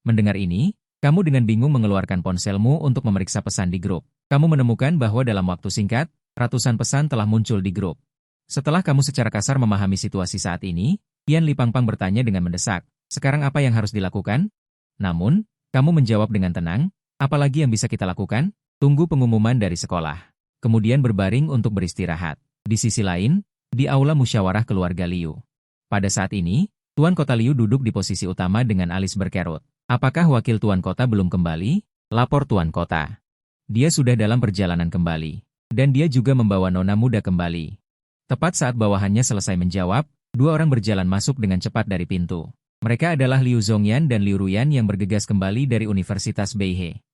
Mendengar ini, kamu dengan bingung mengeluarkan ponselmu untuk memeriksa pesan di grup. Kamu menemukan bahwa dalam waktu singkat, ratusan pesan telah muncul di grup. Setelah kamu secara kasar memahami situasi saat ini, Yan Li Pangpang bertanya dengan mendesak, "Sekarang apa yang harus dilakukan?" Namun, kamu menjawab dengan tenang, "Apalagi yang bisa kita lakukan? Tunggu pengumuman dari sekolah." Kemudian berbaring untuk beristirahat. Di sisi lain, di aula musyawarah keluarga Liu. Pada saat ini, Tuan Kota Liu duduk di posisi utama dengan alis berkerut. "Apakah wakil Tuan Kota belum kembali?" Lapor Tuan Kota. "Dia sudah dalam perjalanan kembali. Dan dia juga membawa nona muda kembali." Tepat saat bawahannya selesai menjawab, 2 orang berjalan masuk dengan cepat dari pintu. Mereka adalah Liu Zhongyan dan Liu Ruyan yang bergegas kembali dari Universitas Beihai.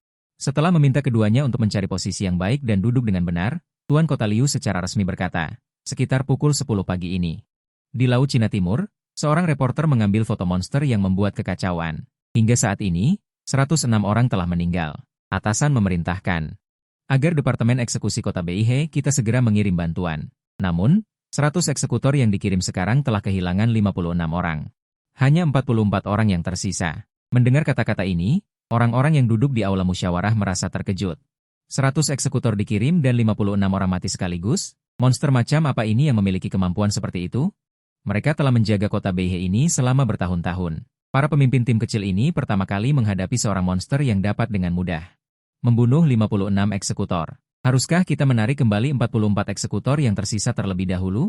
Setelah meminta keduanya untuk mencari posisi yang baik dan duduk dengan benar, Tuan Kota Liu secara resmi berkata, sekitar pukul 10 pagi ini. Di Laut Cina Timur, seorang reporter mengambil foto monster yang membuat kekacauan. Hingga saat ini, 106 orang telah meninggal. Atasan memerintahkan agar Departemen Eksekusi Kota Beihai kita segera mengirim bantuan. Namun, 100 eksekutor yang dikirim sekarang telah kehilangan 56 orang. Hanya 44 orang yang tersisa. Mendengar kata-kata ini, orang-orang yang duduk di aula musyawarah merasa terkejut. 100 eksekutor dikirim dan 56 orang mati sekaligus? Monster macam apa ini yang memiliki kemampuan seperti itu? Mereka telah menjaga kota Beihai ini selama bertahun-tahun. Para pemimpin tim kecil ini pertama kali menghadapi seorang monster yang dapat dengan mudah membunuh 56 eksekutor. Haruskah kita menarik kembali 44 eksekutor yang tersisa terlebih dahulu?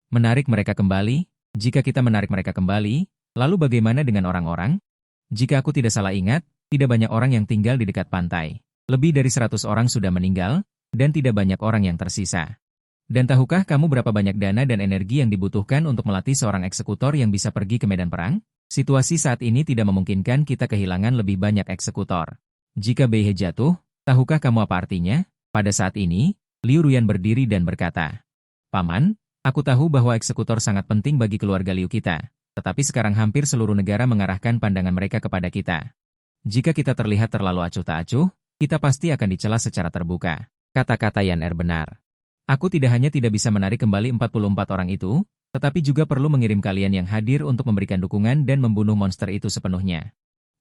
Menarik mereka kembali? Jika kita menarik mereka kembali, lalu bagaimana dengan orang-orang? Jika aku tidak salah ingat, tidak banyak orang yang tinggal di dekat pantai. Lebih dari 100 orang sudah meninggal, dan tidak banyak orang yang tersisa. Dan tahukah kamu berapa banyak dana dan energi yang dibutuhkan untuk melatih seorang eksekutor yang bisa pergi ke medan perang? Situasi saat ini tidak memungkinkan kita kehilangan lebih banyak eksekutor. Jika Beihai jatuh, tahukah kamu apa artinya? Pada saat ini, Liu Ruyan berdiri dan berkata, Paman, aku tahu bahwa eksekutor sangat penting bagi keluarga Liu kita, tetapi sekarang hampir seluruh negara mengarahkan pandangan mereka kepada kita. Jika kita terlihat terlalu acuh tak acuh, kita pasti akan dicela secara terbuka. Kata-kata Yan Er benar. Aku tidak hanya tidak bisa menarik kembali 44 orang itu, tetapi juga perlu mengirim kalian yang hadir untuk memberikan dukungan dan membunuh monster itu sepenuhnya.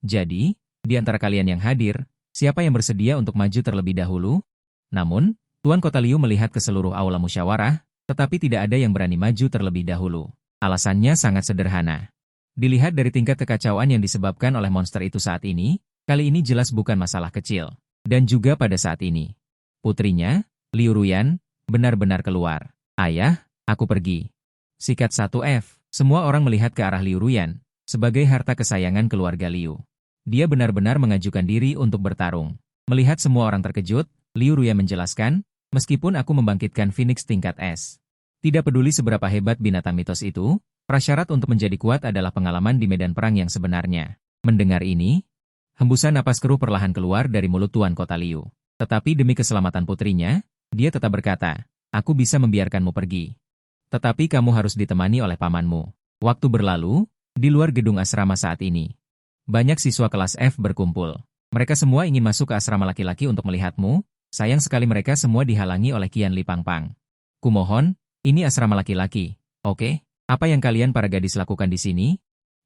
Jadi, di antara kalian yang hadir, siapa yang bersedia untuk maju terlebih dahulu? Namun, Tuan Kota Liu melihat ke seluruh aula musyawarah, tetapi tidak ada yang berani maju terlebih dahulu. Alasannya sangat sederhana. Dilihat dari tingkat kekacauan yang disebabkan oleh monster itu saat ini, kali ini jelas bukan masalah kecil. Dan juga pada saat ini. Putrinya, Liu Ruyan, benar-benar keluar. Ayah, aku pergi. Sikat 1F, semua orang melihat ke arah Liu Ruyan, sebagai harta kesayangan keluarga Liu. Dia benar-benar mengajukan diri untuk bertarung. Melihat semua orang terkejut, Liu Ruyan menjelaskan, meskipun aku membangkitkan Phoenix tingkat S. Tidak peduli seberapa hebat binatang mitos itu, prasyarat untuk menjadi kuat adalah pengalaman di medan perang yang sebenarnya. Mendengar ini, hembusan napas keruh perlahan keluar dari mulut Tuan Kota Liu. Tetapi demi keselamatan putrinya, dia tetap berkata, aku bisa membiarkanmu pergi. Tetapi kamu harus ditemani oleh pamanmu. Waktu berlalu, di luar gedung asrama saat ini. Banyak siswa kelas F berkumpul. Mereka semua ingin masuk ke asrama laki-laki untuk melihatmu, sayang sekali mereka semua dihalangi oleh Qian Li Pangpang. Kumohon, ini asrama laki-laki, oke? Apa yang kalian para gadis lakukan di sini?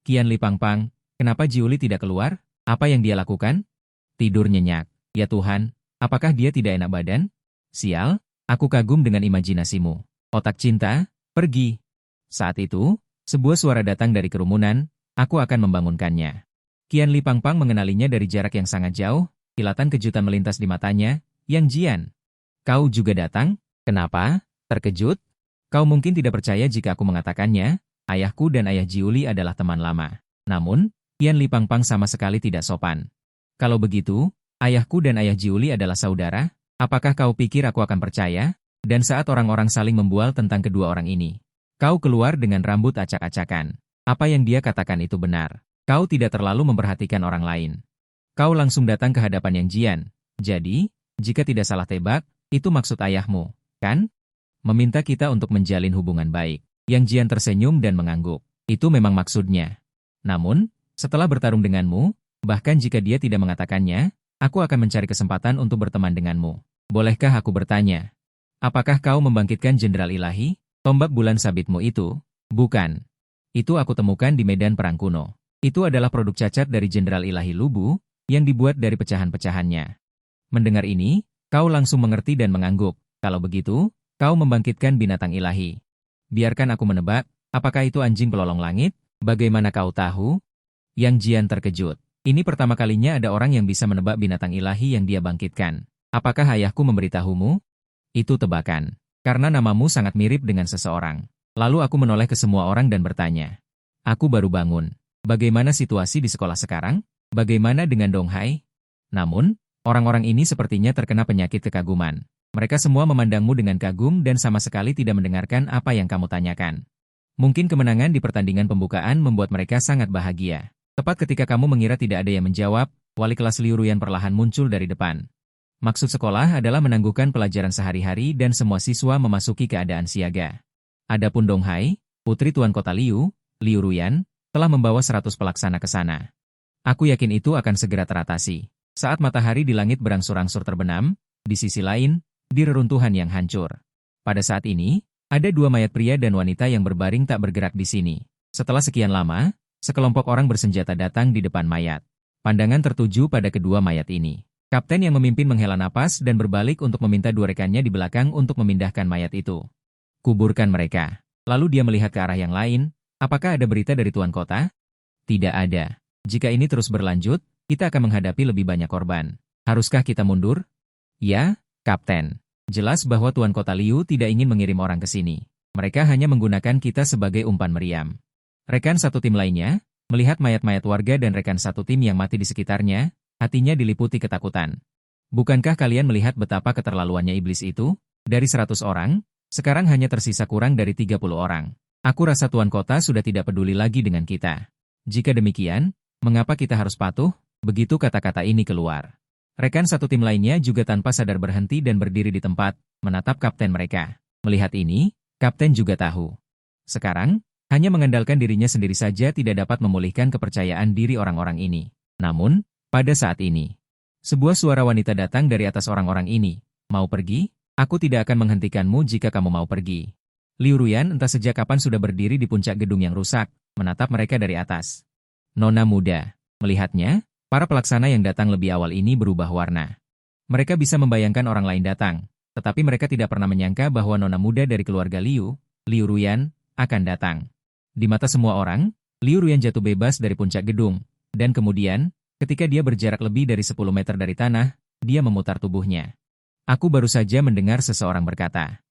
Qian Li Pangpang, kenapa Jiuli tidak keluar? Apa yang dia lakukan? Tidur nyenyak. Ya Tuhan, apakah dia tidak enak badan? Sial, aku kagum dengan imajinasimu. Otak cinta, pergi. Saat itu, sebuah suara datang dari kerumunan, aku akan membangunkannya. Qian Li Pangpang mengenalinya dari jarak yang sangat jauh, kilatan kejutan melintas di matanya. Yang Jian, kau juga datang? Kenapa? Terkejut? Kau mungkin tidak percaya jika aku mengatakannya, ayahku dan ayah Jiuli adalah teman lama. Namun, Qian Li Pangpang sama sekali tidak sopan. Kalau begitu, ayahku dan ayah Jiuli adalah saudara? Apakah kau pikir aku akan percaya? Dan saat orang-orang saling membual tentang kedua orang ini, kau keluar dengan rambut acak-acakan. Apa yang dia katakan itu benar. Kau tidak terlalu memperhatikan orang lain. Kau langsung datang ke hadapan Yang Jian. Jadi, jika tidak salah tebak, itu maksud ayahmu, kan? Meminta kita untuk menjalin hubungan baik. Yang Jian tersenyum dan mengangguk. Itu memang maksudnya. Namun, setelah bertarung denganmu, bahkan jika dia tidak mengatakannya, aku akan mencari kesempatan untuk berteman denganmu. Bolehkah aku bertanya? Apakah kau membangkitkan Jenderal Ilahi? Tombak bulan sabitmu itu? Bukan. Itu aku temukan di medan perang kuno. Itu adalah produk cacat dari Jenderal Ilahi Lubu, yang dibuat dari pecahan-pecahannya. Mendengar ini, kau langsung mengerti dan mengangguk. Kalau begitu, kau membangkitkan binatang ilahi. Biarkan aku menebak, apakah itu anjing pelolong langit? Bagaimana kau tahu? Yang Jian terkejut. Ini pertama kalinya ada orang yang bisa menebak binatang ilahi yang dia bangkitkan. Apakah ayahku memberitahumu? Itu tebakan. Karena namamu sangat mirip dengan seseorang. Lalu aku menoleh ke semua orang dan bertanya. Aku baru bangun. Bagaimana situasi di sekolah sekarang? Bagaimana dengan Dong Hai? Namun, orang-orang ini sepertinya terkena penyakit kekaguman. Mereka semua memandangmu dengan kagum dan sama sekali tidak mendengarkan apa yang kamu tanyakan. Mungkin kemenangan di pertandingan pembukaan membuat mereka sangat bahagia. Tepat ketika kamu mengira tidak ada yang menjawab, wali kelas Liu Ruyan perlahan muncul dari depan. Maksud sekolah adalah menangguhkan pelajaran sehari-hari dan semua siswa memasuki keadaan siaga. Adapun Dong Hai, putri Tuan Kota Liu, Liu Ruyan, telah membawa 100 pelaksana ke sana. Aku yakin itu akan segera teratasi. Saat matahari di langit berangsur-angsur terbenam, di sisi lain, di reruntuhan yang hancur. Pada saat ini, ada 2 mayat pria dan wanita yang berbaring tak bergerak di sini. Setelah sekian lama, sekelompok orang bersenjata datang di depan mayat. Pandangan tertuju pada kedua mayat ini. Kapten yang memimpin menghela napas dan berbalik untuk meminta 2 rekannya di belakang untuk memindahkan mayat itu. Kuburkan mereka. Lalu dia melihat ke arah yang lain. Apakah ada berita dari Tuan Kota? Tidak ada. Jika ini terus berlanjut, kita akan menghadapi lebih banyak korban. Haruskah kita mundur? Ya, Kapten. Jelas bahwa Tuan Kota Liu tidak ingin mengirim orang ke sini. Mereka hanya menggunakan kita sebagai umpan meriam. Rekan satu tim lainnya, melihat mayat-mayat warga dan rekan satu tim yang mati di sekitarnya, hatinya diliputi ketakutan. Bukankah kalian melihat betapa keterlaluannya iblis itu? Dari 100 orang, sekarang hanya tersisa kurang dari 30 orang. Aku rasa Tuan Kota sudah tidak peduli lagi dengan kita. Jika demikian, mengapa kita harus patuh? Begitu kata-kata ini keluar. Rekan satu tim lainnya juga tanpa sadar berhenti dan berdiri di tempat, menatap kapten mereka. Melihat ini, kapten juga tahu. Sekarang, hanya mengandalkan dirinya sendiri saja tidak dapat memulihkan kepercayaan diri orang-orang ini. Namun, pada saat ini, sebuah suara wanita datang dari atas orang-orang ini. Mau pergi? Aku tidak akan menghentikanmu jika kamu mau pergi. Liu Ruyan entah sejak kapan sudah berdiri di puncak gedung yang rusak, menatap mereka dari atas. Nona muda. Melihatnya, para pelaksana yang datang lebih awal ini berubah warna. Mereka bisa membayangkan orang lain datang, tetapi mereka tidak pernah menyangka bahwa nona muda dari keluarga Liu, Liu Ruyan, akan datang. Di mata semua orang, Liu Ruyan jatuh bebas dari puncak gedung, dan kemudian, ketika dia berjarak lebih dari 10 meter dari tanah, dia memutar tubuhnya. Aku baru saja mendengar seseorang berkata,